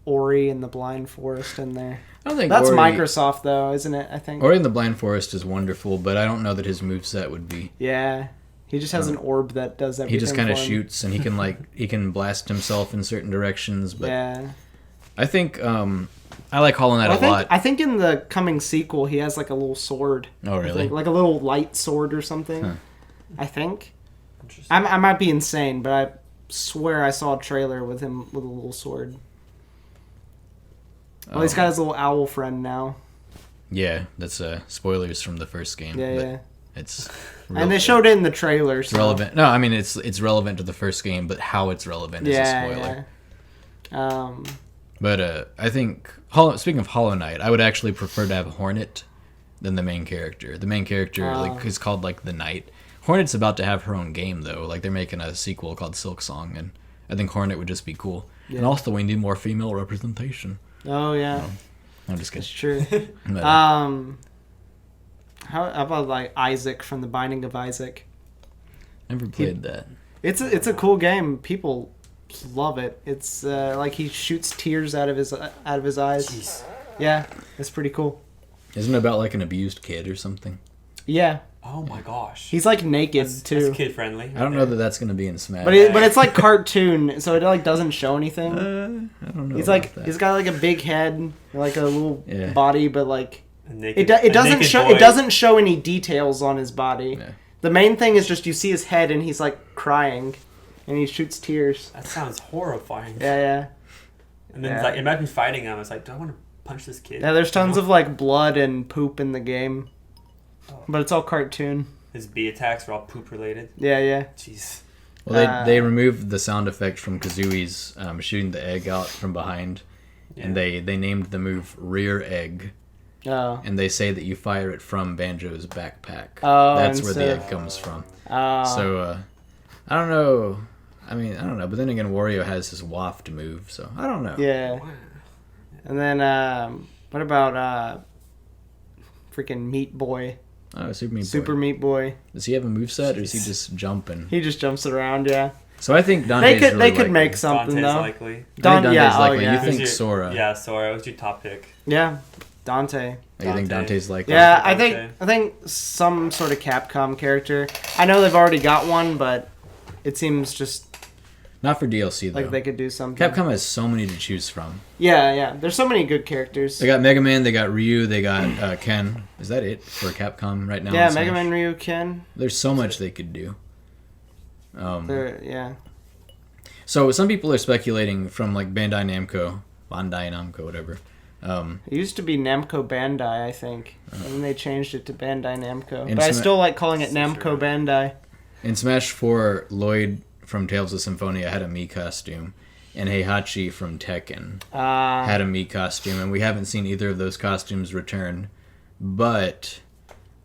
Ori and the Blind Forest in there. I don't think That's Ori, Microsoft though, isn't it? I think. Ori in the Blind Forest is wonderful, but I don't know that his moveset would be. Yeah. He just has an orb that does everything. He just kind of for him. shoots, and he can he can blast himself in certain directions. But Yeah. I think I like Hollow Knight Well, a lot. I think in the coming sequel he has like a little sword. Oh, I really? think, like a little light sword or something. Huh. I think. Interesting. I might be insane, but I swear I saw a trailer with him with a little sword. Well, he's got his little owl friend now. Yeah, that's spoilers from the first game. Yeah, but yeah. It's And they showed it in the trailer. So. relevant. No, I mean it's relevant to the first game, but how it's relevant is a spoiler. Yeah. But I think speaking of Hollow Knight, I would actually prefer to have Hornet than the main character. The main character is called like the Knight. Hornet's about to have her own game though. Like they're making a sequel called Silk Song, and I think Hornet would just be cool. Yeah. And also we need more female representation. Oh yeah, I'm just it's kidding. true. But, How about like Isaac from The Binding of Isaac? never played that. It's a cool game. People love it. It's like he shoots tears out of his eyes. Jeez. Yeah, it's pretty cool. Isn't it about like an abused kid or something? Yeah, Oh my gosh. he's like naked That's too. kid friendly. I don't know that that's gonna be in Smash. But it's like cartoon, so it like doesn't show anything. I don't know. He's about like that. he's got like a big head, like a little Yeah. body, but like Naked, it doesn't naked show boy. it doesn't show any details on his body. Yeah. The main thing is just you see his head and he's like crying, and he shoots tears. That sounds horrifying. Yeah. And then Yeah. like imagine fighting him. It's like, do I want to punch this kid? Yeah, there's tons You of know? like blood and poop in the game, but it's all cartoon. His B attacks are all poop related. Yeah. Jeez. Well, they removed the sound effect from Kazooie's shooting the egg out from behind, and they named the move Rear Egg, Oh. and they say that you fire it from Banjo's backpack. Oh, That's and where so- the egg comes from. Oh. So I don't know. I mean, I don't know. But then again, Wario has his waft move, so I don't know. Yeah. And then what about freaking Meat Boy? Oh, Super Meat Super Boy. Meat Boy. Does he have a moveset, or is he just jumping? He just jumps around, yeah. So I think Dante's They really could likely. make something Dante's though. likely. I think Dante's Dante's oh, likely. yeah. You think Who's your- Sora? Yeah, Sora. What's your top pick? Yeah. Dante. Oh, you think Dante. Dante's likely? Yeah, Dante. I think some sort of Capcom character. I know they've already got one, but it seems just Not for DLC though. like they could do something. Capcom has so many to choose from. Yeah. There's so many good characters. They got Mega Man, they got Ryu, they got Ken. Is that it for Capcom right now? Yeah, in Mega Smash? Man, Ryu, Ken. There's so much they could do. Yeah. So some people are speculating from like Bandai Namco, whatever. It used to be Namco Bandai, I think, and then they changed it to Bandai Namco. And But I Sma- still like calling it Sure. Namco Bandai. In Smash 4, Lloyd from Tales of Symphonia had a Mii costume, and Heihachi from Tekken had a Mii costume, and we haven't seen either of those costumes return. But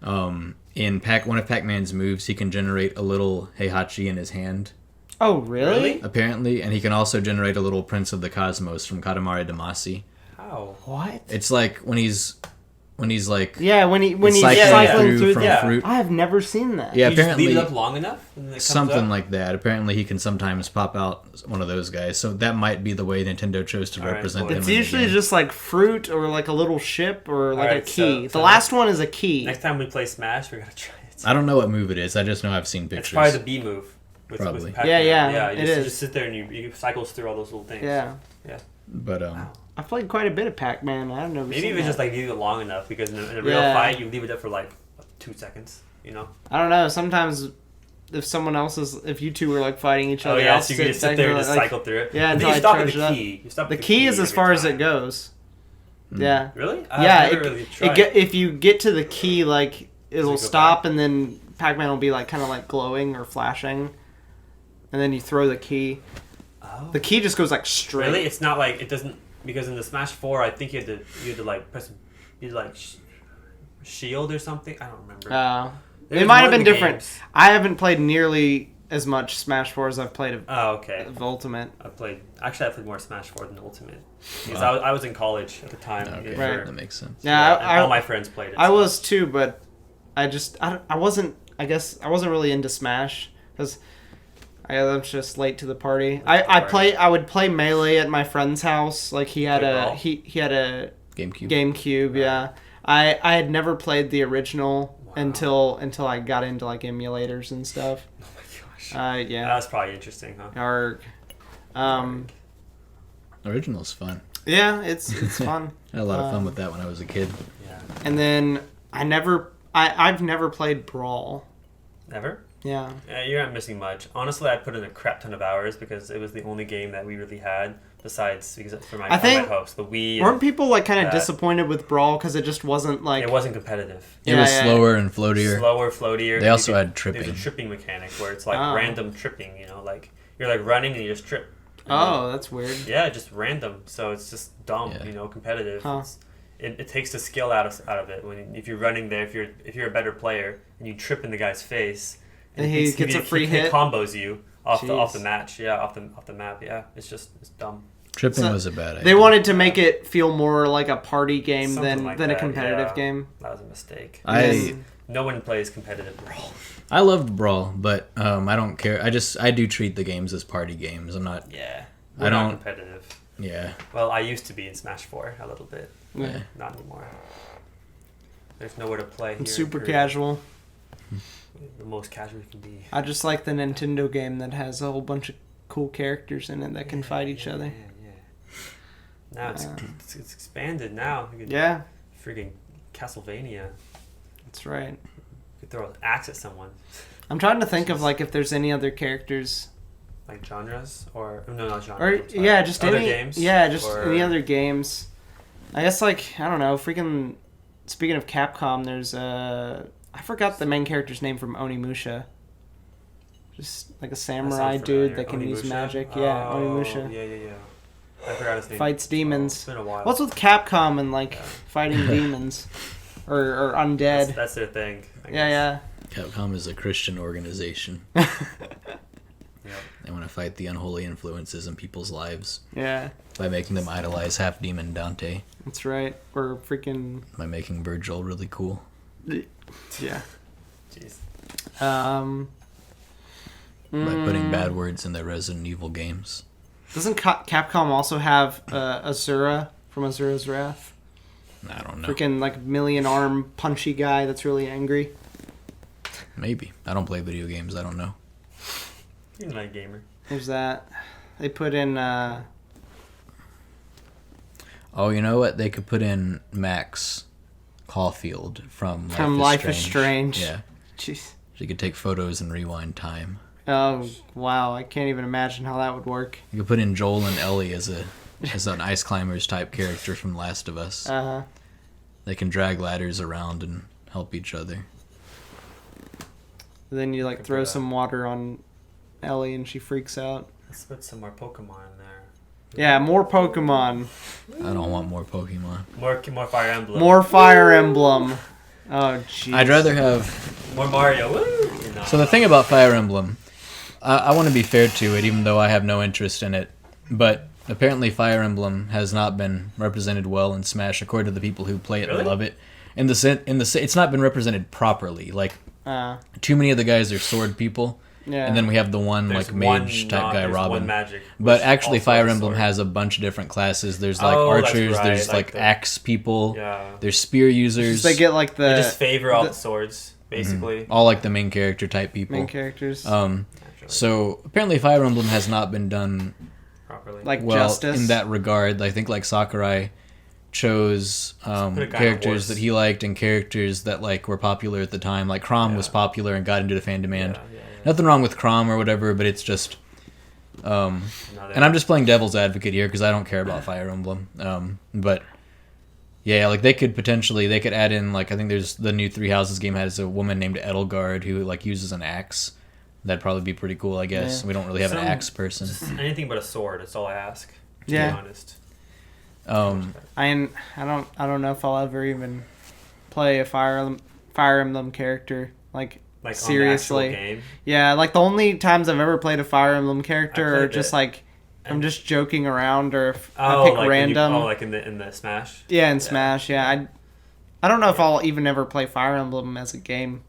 in one of Pac-Man's moves, he can generate a little Heihachi in his hand, Oh, really? apparently, and he can also generate a little Prince of the Cosmos from Katamari Damacy. How? What? It's like when he's like Yeah, when he's cycling cycling through from yeah. fruit. I have never seen that. Yeah, You just apparently leave it up long enough, and it comes something up? like that. Apparently, he can sometimes pop out one of those guys. So that might be the way Nintendo chose to All right, represent cool. them. It's in the usually game. just like fruit or like a little ship or like a Alright, key. so The last one is a key. Next time we play Smash, we gotta try it. I don't know what move it is. I just know I've seen It's pictures. probably the B move. With Probably. Pac-Man. Yeah, You it just, is. just sit there and you cycles through all those little things. Yeah. But I've played quite a bit of Pac-Man. I've never Maybe seen if it's that. just like leave it long enough, because in a real Yeah. fight, you leave it up for like 2 seconds. You know? I don't know. Sometimes if you two were like fighting each Oh other, yeah, I'll so you can just sit back there and and, just like, cycle through it. yeah, I until think you I stop at charge it up. the key. You stop at The key is as every far as time. it goes. Hmm. Yeah. Really? Yeah, I've never really tried. if you get to the key, like it'll go stop, and then Pac-Man will be like kind of like glowing or flashing, and then you throw the key. Oh. The key just goes like straight. Really? It's not like it doesn't, because in the Smash 4, I think you had to like press, you had to like shield or something. I don't remember. There It was might one have been of the different. games- I haven't played nearly as much Smash 4 as I've played Oh, okay. of Ultimate. I played more Smash 4 than Ultimate, because Wow. I was in college at the time. Okay, Right. that makes sense. Yeah, and I all my friends played it. I so- was too, but I wasn't. I guess I wasn't really into Smash because I was just late to the party. I would play Melee at my friend's house. Like he had Play a Brawl? he had a GameCube. GameCube. Yeah, I had never played the original until I got into like emulators and stuff. Oh my gosh. Yeah. That was probably interesting, huh? Or, Original's fun. yeah, it's fun. I had a lot of fun with that when I was a kid. Yeah. And then I've never played Brawl. Never? Yeah. Yeah, you're not missing much. Honestly, I put in a crap ton of hours because it was the only game that we really had besides because for my, I think- my host, the Wii. Weren't people like kind of that. disappointed with Brawl because it just wasn't like It wasn't competitive. It Yeah, was yeah. slower and floatier. Slower, floatier. They also You had There's tripping. a tripping mechanic where it's like Oh. random tripping. You know, like you're like running and you just trip. And Oh, that's weird. then- yeah, just random. So it's just dumb. Yeah. You know, competitive. Huh. It takes the skill out of it if you're running there. If you're a better player and you trip in the guy's face, And he gets a free hit? combos you off the Jeez. match. Yeah, off the map. Yeah, it's dumb. Tripping So, was a bad idea. They wanted to make it feel more like a party game Something than like a that, competitive yeah. game. That was a mistake. I No one plays competitive Brawl. I loved Brawl, but I don't care. I do treat the games as party games. I'm not. Yeah, I we're not don't- competitive. Yeah. Well, I used to be in Smash 4 a little bit. Yeah. Not anymore. There's nowhere to play here. I'm super in Korea. casual. The most casual you can be. I just like the Nintendo game that has a whole bunch of cool characters in it that can fight each other. Now it's expanded now. You can Yeah, freaking Castlevania. that's right. You could throw an axe at someone. I'm trying to think of like if there's any other characters Like genres or no, not genres. or I'm sorry. yeah, just other any games. yeah, just or, any other games. I guess like I don't know. Freaking speaking of Capcom, there's I forgot the main character's name from Onimusha. Just like a that samurai sounds dude familiar. that can use Onimusha? magic. Yeah, Oh, Onimusha. Yeah. I forgot his name. Fights demons. It's been a while. What's with Capcom and like fighting demons or undead? That's their thing. I Yeah, guess. Capcom is a Christian organization. yeah, Yep. They want to fight the unholy influences in people's lives yeah. by making them idolize half demon Dante, That's right. Or freaking by making Virgil really cool. yeah. Jeez. By putting bad words in their Resident Evil games. Doesn't Capcom also have Azura from Azura's Wrath? I don't know. Freaking like million arm punchy guy that's really angry. Maybe. I don't play video games. I don't know. You're a night gamer. There's that. They put in Oh, you know what? They could put in Max Caulfield from Life is Strange. Yeah. Jeez. She could take photos and rewind time. Oh wow, I can't even imagine how that would work. You could put in Joel and Ellie as an ice climbers type character from Last of Us. They can drag ladders around and help each other. Then you like Good throw for that. some water on Ellie and she freaks out. Let's put some more Pokemon in there. Yeah, more Pokemon. I don't want more Pokemon. More Fire Emblem. More Fire Emblem. Oh jeez. I'd rather have... More Mario. Woo! No. So the thing about Fire Emblem, I want to be fair to it, even though I have no interest in it. But apparently Fire Emblem has not been represented well in Smash, according to the people who play it Really? and love it. It's not been represented properly. Like, too many of the guys are sword people. Yeah. And then we have the one There's like mage type guy, there's Robin. One magic, But which actually, also Fire is Emblem sword. has a bunch of different classes. There's like Oh, that's archers, right, there's like like the- axe people, Yeah. there's spear users. they get like They the just favor all the swords, basically. all like the main character type people. main characters. Naturally, So apparently, Fire Emblem has not been done properly. Like well Justice. in that regard. I think like Sakurai chose put a guy on a characters horse. that he liked and characters that like were popular at the time. Like Chrom was Yeah. popular and got into the fan demand. Yeah. Nothing wrong with Chrom or whatever, but it's just. No, And I'm just playing devil's advocate here because I don't care about Fire Emblem. But yeah, like they could add in like I think there's the new Three Houses game has a woman named Edelgard who like uses an axe. That'd probably be pretty cool, I guess. Yeah. We don't really have an Some- axe person. Just anything but a sword. That's all I ask. To Yeah. be honest. I don't know if I'll ever even play a Fire Emblem character like Like seriously. on the actual game. Yeah, like the only times I've ever played a Fire Emblem character I are played just it. like I'm just joking around or if Oh, I pick like random. like in the Smash. Yeah, in Smash. Yeah, I don't know if I'll even ever play Fire Emblem as a game.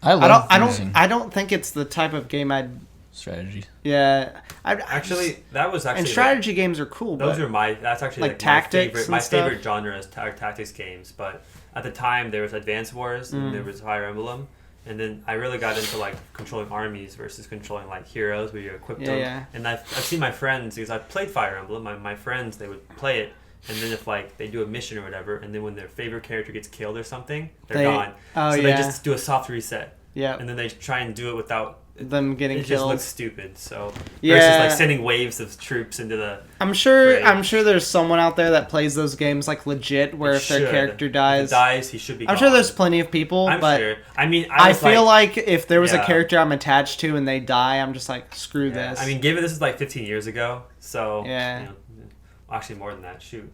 I don't think it's the type of game I'd. Strategy. Yeah, Actually, that was actually and strategy games are cool. Those but are my. That's actually like like tactics my and stuff? favorite genre is tactics games. But at the time, there was Advance Wars and there was Fire Emblem, and then I really got into like controlling armies versus controlling like heroes where you equip them. Yeah. And I've seen my friends because I've played Fire Emblem. My friends they would play it. And then if like they do a mission or whatever, and then when their favorite character gets killed or something, they're gone. Oh, so yeah. they just do a soft reset, yeah, and then they try and do it without. them getting It just killed. looks stupid. So Yeah. versus like sending waves of troops into the. I'm sure. Right. I'm sure there's someone out there that plays those games like legit, where if their Should. character If it dies, dies, he should be. I'm sure gone. there's plenty of people. I'm but sure. I mean, I was feel like if there was a Yeah. character I'm attached to and they die, I'm just like screw yeah, this. I mean, given this is like 15 years ago, so Yeah. you know, actually more than that. Shoot.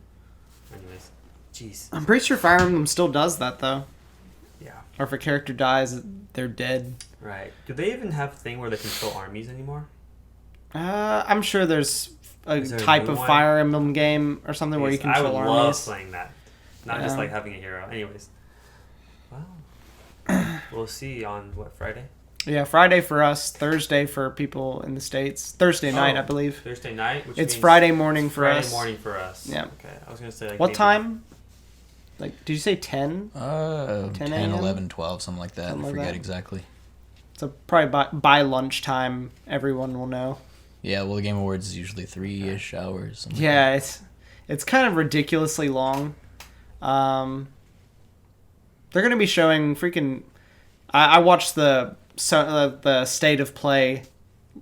Anyways, jeez. I'm pretty sure Fire Emblem still does that though. Yeah. Or if a character dies, they're dead. Right. Do they even have a thing where they control armies anymore? I'm sure there's a Is there a type new of one? Fire Emblem game or something where you Because I control would love armies. playing that, not just Yeah. like having a hero. Anyways, well, we'll see on what Friday. Yeah, Friday for us, Thursday for people in the States. Thursday night, Oh, I believe. Thursday night. Which It's means Friday morning for Friday us. morning for us. Yeah. Okay. I was gonna say like What maybe- time? Like, did you say 10? 10, 10 a.m.? 11, 12, something like that. Something I like forget that. exactly. So probably by lunchtime, everyone will know. Yeah, well, the Game Awards is usually 3-ish hours. something like Yeah, it's kind of ridiculously long. They're gonna be showing freaking. I watched the State of Play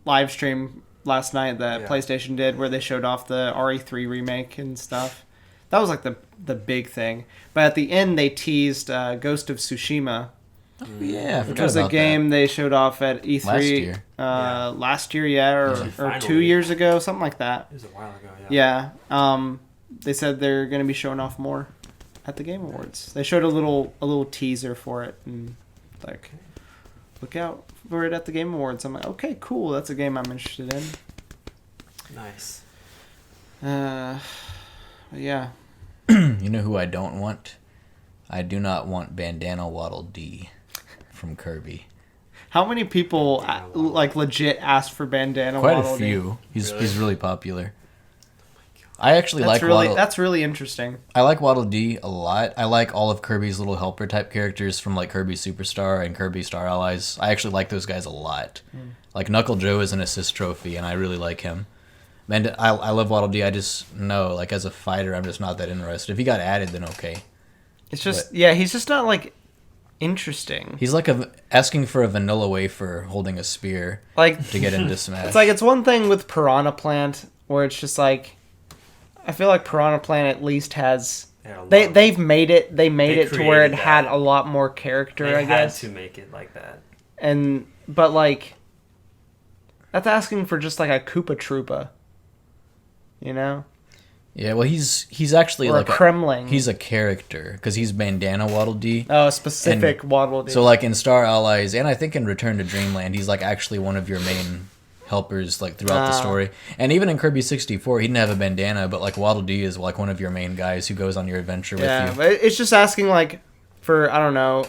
live stream last night that PlayStation did, where they showed off the RE3 remake and stuff. That was like the big thing. But at the end, they teased Ghost of Tsushima, that. Oh, yeah, I which forgot was a about game they showed off at E3 Last year. last year, yeah, or Finally. 2 years ago, something like that. It was a while ago. Yeah. Yeah. They said they're going to be showing off more at the Game Awards. They showed a little teaser for it and like, look out for it at the Game Awards. I'm like, okay, cool. That's a game I'm interested in. Nice. Yeah. that. You know who I don't want? I do not want Bandana Waddle Dee from Kirby. How many people like legit asked for Bandana Quite Waddle a Dee? few. He's Really? he's really popular. I actually That's like really Waddle. that's really interesting. I like Waddle Dee a lot. I like all of Kirby's little helper type characters from like Kirby Superstar and Kirby Star Allies. I actually like those guys a lot. Like Knuckle Joe is an assist trophy, and I really like him. And I love Waddle Dee. I just know, like as a fighter, I'm just not that interested. If he got added, then okay. It's just he's just not like interesting. He's like asking for a vanilla wafer holding a spear Like to get into Smash. it's one thing with Piranha Plant where it's just like I feel like Piranha Plant at least has they've made it They to where it created had that. a lot more character, They I had guess. to make it like that. But like that's asking for just like a Koopa Troopa. You know? Yeah, well, he's actually Or like a Kremling. he's a character because he's Bandana Waddle Dee. Oh, a specific Waddle Dee. So like in Star Allies and I think in Return to Dreamland, he's like actually one of your main helpers like throughout the story. And even in Kirby 64, he didn't have a bandana, but like Waddle Dee is like one of your main guys who goes on your adventure yeah, with you. but it's just asking like for I don't know.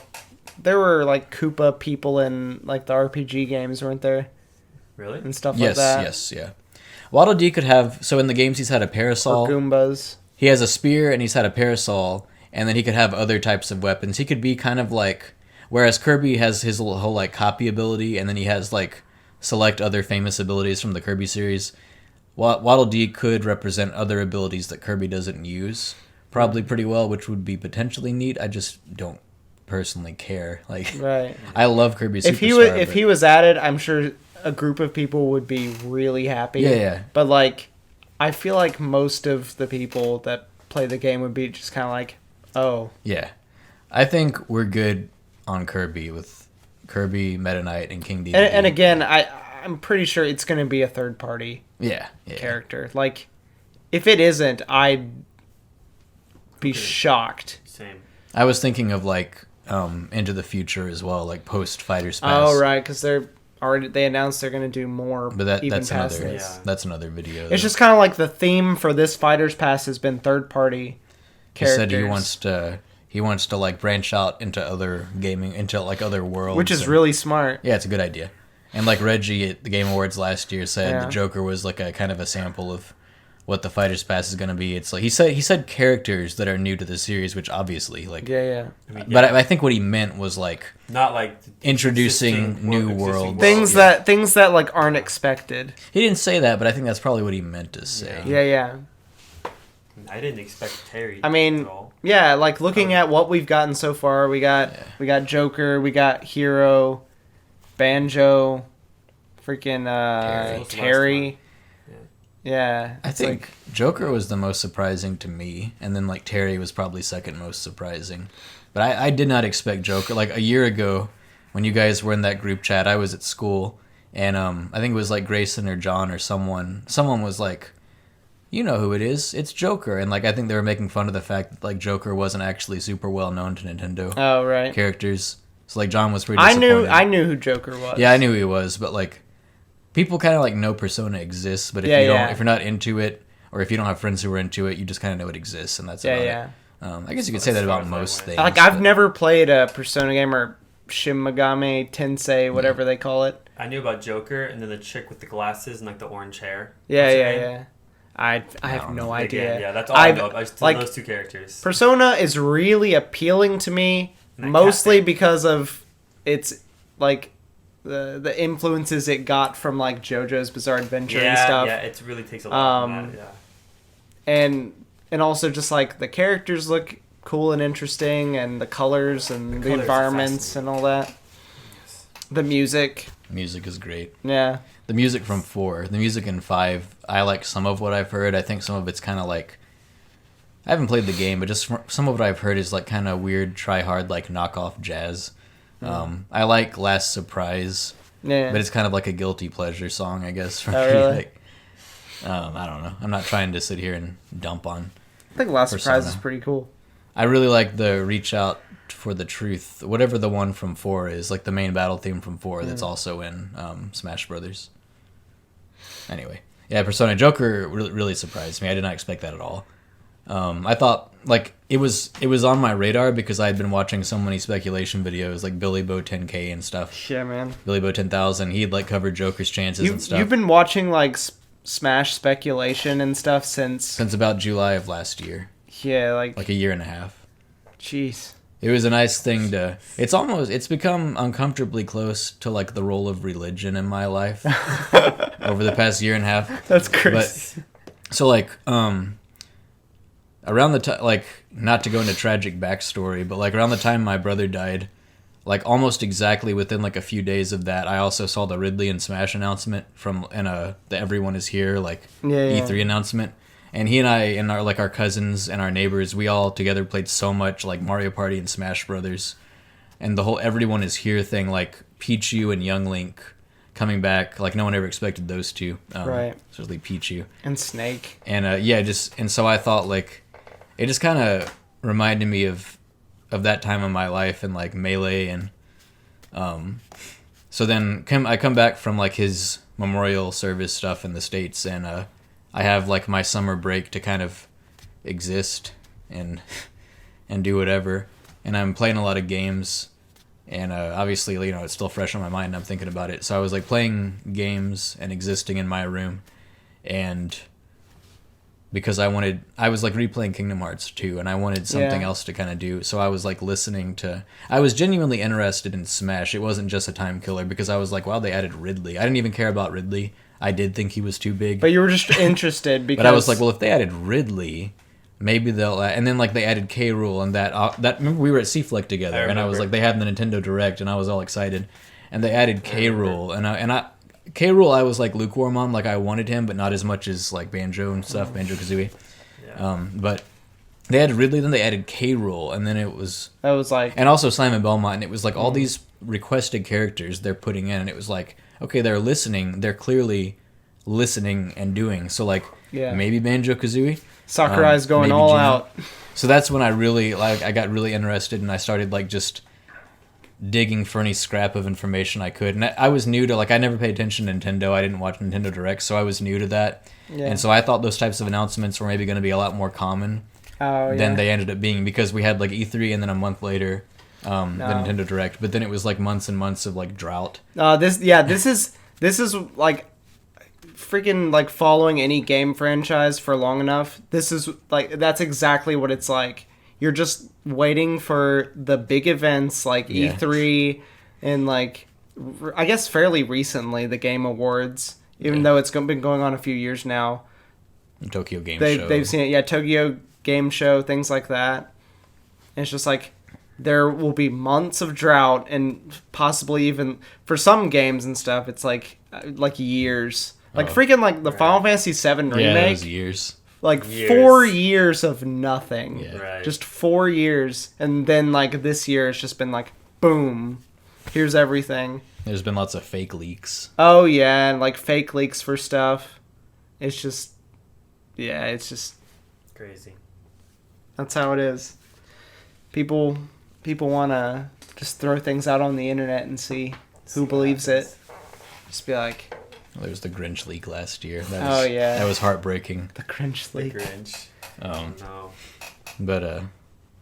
There were like Koopa people in like the RPG games, weren't there? Really? And stuff Yes, like that. yes, yeah. Waddle Dee could have so in the games he's had a Or parasol. Goombas. He has a spear and he's had a parasol, and then he could have other types of weapons. He could be kind of like, whereas Kirby has his whole like copy ability, and then he has like select other famous abilities from the Kirby series. Waddle Dee could represent other abilities that Kirby doesn't use, probably pretty well, which would be potentially neat. I just don't personally care. Like, Right. I love Kirby Superstar. If he was added, I'm sure a group of people would be really happy. Yeah. But like, I feel like most of the people that play the game would be just kind of like, oh, Yeah. I think we're good on Kirby with Kirby, Meta Knight, and King Dedede. and again, I'm pretty sure it's going to be a third party yeah. character. Like, if it isn't, I'd be shocked. Same. I was thinking of like Into the Future as well, like post Fighters Pass. Oh right, because they announced they're going to do more. But even that's past another this. that's another video. It's just kind of like the theme for this Fighters Pass has been third party he characters. said he wants to like branch out into other gaming, into like other worlds, which is and- really smart. yeah, it's a good idea. And like Reggie at the Game Awards last year said, Yeah. the Joker was like a kind of a sample of what the Fighters Pass is going to be. It's like he said characters that are new to the series, which obviously like. Yeah. I mean, But I think what he meant was like not like introducing existing new existing worlds. world. Things that like aren't expected. he didn't say that, but I think that's probably what he meant to say. Yeah. I didn't expect Terry. I mean, at all. yeah, like looking at what we've gotten so far, we got Joker, we got Hero, Banjo, freaking Terry. Yeah. I it's think like, Joker was the most surprising to me, and then like Terry was probably second most surprising. But I did not expect Joker. Like a year ago, when you guys were in that group chat, I was at school, and I think it was like Grayson or John or someone was like, you know who it is? It's Joker. And like I think they were making fun of the fact that like Joker wasn't actually super well known to Nintendo oh right. characters. So like John was pretty I disappointed. knew who Joker was. Yeah, I knew he was, but like people kind of like know Persona exists, but if Yeah, you don't, yeah. if you're not into it, or if you don't have friends who are into it, you just kind of know it exists, and that's about Yeah. it. I guess you could say that As far about as I most went. things. Like I've but- never played a Persona game or Shin Megami Tensei, whatever they call it. I knew about Joker and then the chick with the glasses and like the orange hair. Yeah, What's her yeah, name? yeah. I have no idea. Again, yeah, that's all I I've- know. I just like, those two characters. Persona is really appealing to me, And that mostly cat thing. because of its like the influences it got from like JoJo's Bizarre Adventure and Yeah, stuff. yeah, it really takes a lot from that. Yeah. And also just like the characters look cool and interesting, and the colors and the colors are environments and all that. The music. Music is great. Yeah. The music from 4, the music in 5, I like some of what I've heard. I think some of it's kind of like, I haven't played the game, but just some of what I've heard is like kind of weird, try hard, like knockoff jazz. I like Last Surprise, Yeah. but it's kind of like a guilty pleasure song, I guess. For Oh, me. really? Like, I don't know. I'm not trying to sit here and dump on. I think Last Surprise is Persona. pretty cool. I really like the Reach Out for the Truth, whatever the one from 4 is, like the main battle theme from 4 that's also in Smash Brothers. Anyway, yeah, Persona Joker really surprised me. I did not expect that at all. I thought like it was on my radar because I had been watching so many speculation videos like Billy Bo 10K and stuff. Yeah, man. Billy Bo 10,000. He had like covered Joker's chances and stuff You've been watching like Smash speculation and stuff since about July of last year, yeah, like like a year and a half. jeez. It was a nice thing to. It's become uncomfortably close to like the role of religion in my life over the past year and a half. That's crazy. So like around the time, like, not to go into tragic backstory, but like around the time my brother died, like almost exactly within like a few days of that, I also saw the Ridley and Smash announcement the Everyone Is Here like Yeah. E3 announcement. And he and I and our cousins and our neighbors, we all together played so much like Mario Party and Smash Brothers, and the whole Everyone Is Here thing, like Pichu and Young Link coming back, like no one ever expected those two, Right. especially Pichu. And Snake. And and so I thought like it just kind of reminded me of that time in my life and like Melee and so then I come back from like his memorial service stuff in the States, and I have like my summer break to kind of exist and do whatever, and I'm playing a lot of games, and obviously it's still fresh on my mind and I'm thinking about it, so I was like playing games and existing in my room, and because I was like replaying Kingdom Hearts 2 and I wanted something else to kind of do, so I was like I was genuinely interested in Smash. It wasn't just a time killer because I was like, wow, they added Ridley. I didn't even care about Ridley. I did think he was too big. But you were just interested because But I was like, well, if they added Ridley, maybe they'll and then like they added K. Rool and that remember we were at CFlick together and I was like, they had the Nintendo Direct and I was all excited, and they added K. Rool and I K. Rool I was like lukewarm on, like I wanted him but not as much as like Banjo and stuff, Banjo-Kazooie. Yeah. But they added Ridley, then they added K. Rool, and then it was I was like, and also Simon Belmont, and it was like all these requested characters they're putting in, and it was like, okay, they're clearly listening and doing, so like maybe Banjo-Kazooie, Sakurai's going maybe all Gino. out. So that's when I got really interested, and I started like just digging for any scrap of information I could. And I was new to like I never paid attention to Nintendo. I didn't watch Nintendo Direct, so I was new to that. Yeah. And so I thought those types of announcements were maybe going to be a lot more common than they ended up being, because we had like E3 and then a month later the Nintendo Direct. But then it was like months and months of like drought. This is like freaking like following any game franchise for long enough. This is like that's exactly what it's like. You're just waiting for the big events like E3 and like I guess fairly recently the Game Awards, even though it's been going on a few years now. Tokyo Game Show. They've seen it, Tokyo Game Show, things like that. And it's just like there will be months of drought, and possibly even for some games and stuff, it's like years. Like freaking like the Final Fantasy VII remake. Yeah, those years. Like Years. 4 years of nothing. Yeah. Right. Just 4 years. And then like this year it's just been like boom. Here's everything. There's been lots of fake leaks. Oh yeah, and like fake leaks for stuff. It's just it's just Crazy. that's how it is. People want to just throw things out on the internet and see who believes it. Just be like, There was the Grinch leak last year. yeah. That was heartbreaking. the Grinch The leak. Grinch. No. But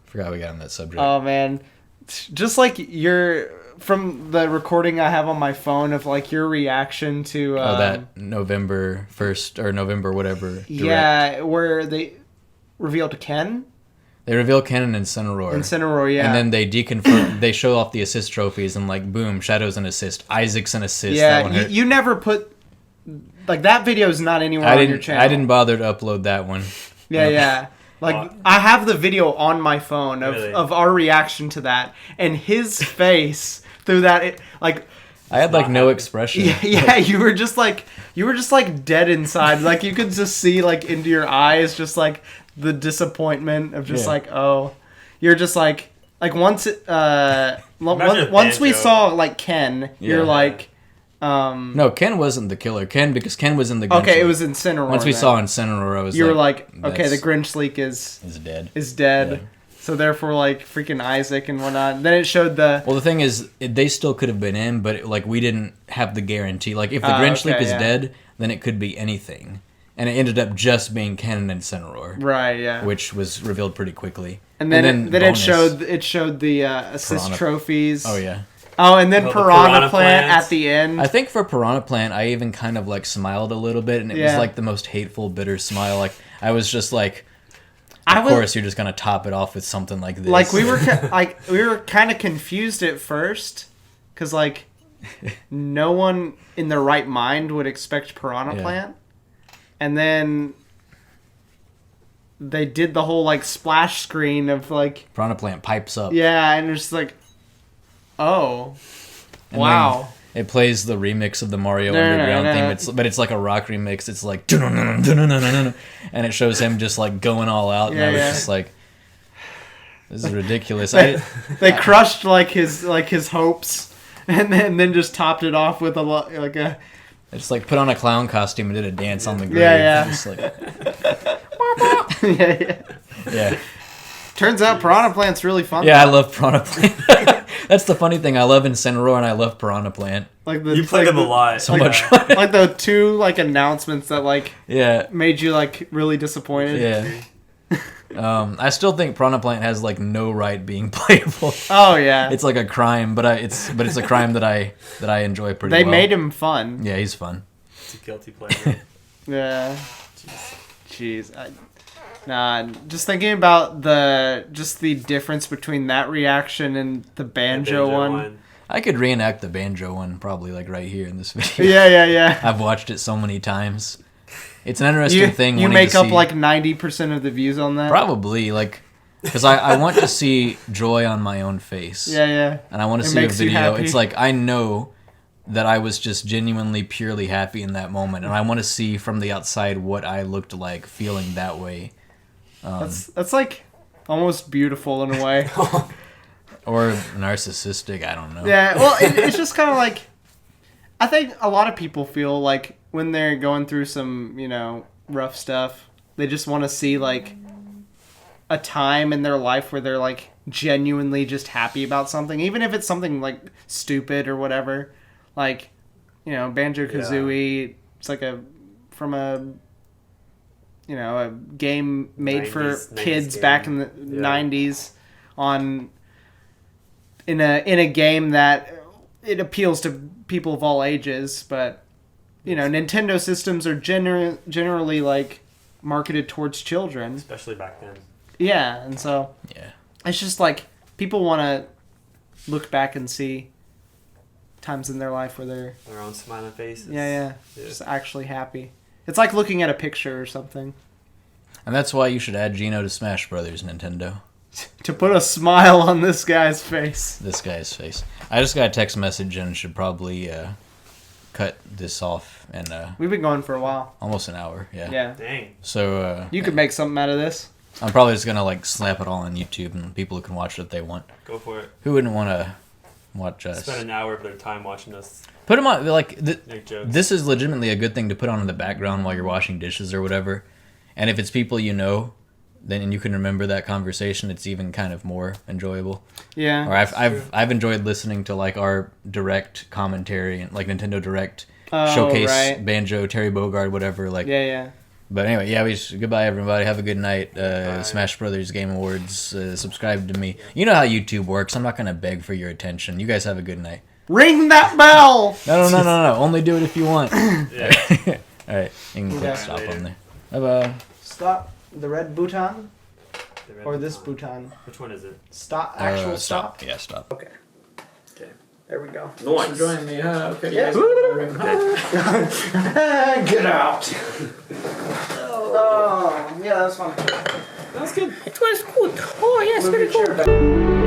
forgot we got on that subject. Oh man, just like from the recording I have on my phone of like your reaction to that November 1st or November whatever. Direct. yeah, where they revealed Ken. They reveal Ken and Incineroar. Incineroar, yeah. And then they deconfirm. They show off the assist trophies and like, boom, Shadow's an assist, Isaac's an assist. That one Yeah, hurt. you never put like that video is not anywhere I on your didn't. channel. I didn't bother to upload that one. Yeah, No. yeah. Like Wow. I have the video on my phone of, Really? of our reaction to that, and his face through that. Like I had like Not no happy. expression. yeah, you were just like dead inside. Like you could just see like into your eyes, just like the disappointment of just Yeah. like you're just like once it Imagine if once we Banjo- saw like Ken, Yeah. you're like No, Ken wasn't the killer. Because Ken was in the. Grinch okay, it League. was Incineroar. Once we then. saw Incineroar, I was. you were like okay, the that's- Grinch leak is dead. dead. Yeah. So therefore, like freaking Isaac and whatnot. Then it showed the Well, the thing is, they still could have been in, but like we didn't have the guarantee. Like if the Ah, Grinch okay, Leap is yeah. dead, then it could be anything, and it ended up just being Ken and Incineroar, right, yeah. which was revealed pretty quickly. And then it bonus. showed the assist Piranha. trophies. Oh yeah. Oh, and then Oh, the Piranha Piranha Plant Plants. at the end. I think for Piranha Plant, I even kind of like smiled a little bit, and it was Yeah. like the most hateful, bitter smile. Like I was just like, I of was course you're just gonna top it off with something like this. like we were kind of confused at first because like no one in their right mind would expect Piranha Yeah. Plant, and then they did the whole like splash screen of like Piranha Plant pipes up. yeah, and it's like oh And wow. then it plays the remix of the Mario No, no, no, Underground no, no. theme. But it's like a rock remix. It's like and it shows him just like going all out. And Yeah, I was yeah. just like, this is ridiculous. They crushed like his hopes, and then just topped it off with like a I just like put on a clown costume and did a dance on the grave. Yeah, yeah. Just like, yeah. yeah. Turns out Piranha Plant's really fun. Yeah, I love Piranha Plant. That's the funny thing. I love Incineroar and I love Piranha Plant. Like the You played like them a the- lot. So Yeah. much. Like the two like announcements that like Yeah. made you like really disappointed. Yeah. I still think Piranha Plant has like no right being playable. Oh yeah. It's like a crime, but it's a crime that I enjoy pretty They well. made him fun. Yeah, he's fun. It's a guilty pleasure. Yeah. Jeez. Nah, just thinking about the difference between that reaction and the banjo, one. I could reenact the banjo one probably like right here in this video. Yeah. I've watched it so many times. It's an interesting thing. You wanting make to up see- like 90% of the views on that. probably like because I want to see joy on my own face. Yeah. And I want to It see a makes you video. happy. It's like I know that I was just genuinely purely happy in that moment, and I want to see from the outside what I looked like feeling that way. That's like almost beautiful in a way. Or narcissistic, I don't know. Yeah, well, it's just kind of like I think a lot of people feel like when they're going through some, rough stuff, they just want to see like a time in their life where they're like genuinely just happy about something, even if it's something like stupid or whatever. Like, Banjo-Kazooie, it's like a game made for 90s kids game. back in the 90s in a game that it appeals to people of all ages, but Nintendo systems are generally like marketed towards children. Especially back then. Yeah, and so Yeah. it's just like people want to look back and see times in their life where they're Their own smiling faces. yeah, Yeah. just actually happy. It's like looking at a picture or something. And that's why you should add Gino to Smash Brothers, Nintendo. To put a smile on this guy's face. This guy's face. I just got a text message and should probably cut this off in We've been going for a while. almost an hour. Yeah. Yeah. Dang. So You could make something out of this. I'm probably just gonna like slap it all on YouTube and people can watch it if they want. Go for it. Who wouldn't want to watch us? Spend an hour of their time watching us Put them on like make jokes. this is legitimately a good thing to put on in the background while you're washing dishes or whatever. And if it's people you know, then and you can remember that conversation, it's even kind of more enjoyable. Yeah. Or I've enjoyed listening to like our direct commentary and like Nintendo Direct showcase right. Banjo, Terry Bogard, whatever. Like, Yeah. but anyway, yeah. Goodbye, everybody. Have a good night. Smash Brothers Game Awards. Subscribe to me. You know how YouTube works. I'm not gonna beg for your attention. You guys have a good night. Ring that bell! No. Only do it if you want. Yeah. All right, you can click Yeah. stop Later. on there. Bye bye. Stop the red button. The red Or this bouton. bouton. Which one is it? Stop. Actual stop. Yeah, stop. Okay. Okay. There we go. Nice. For joining me. Okay. Yeah. Get out. Oh, yeah, that's fun. That's good. It was good. Oh, yes, Move very your chair good. back.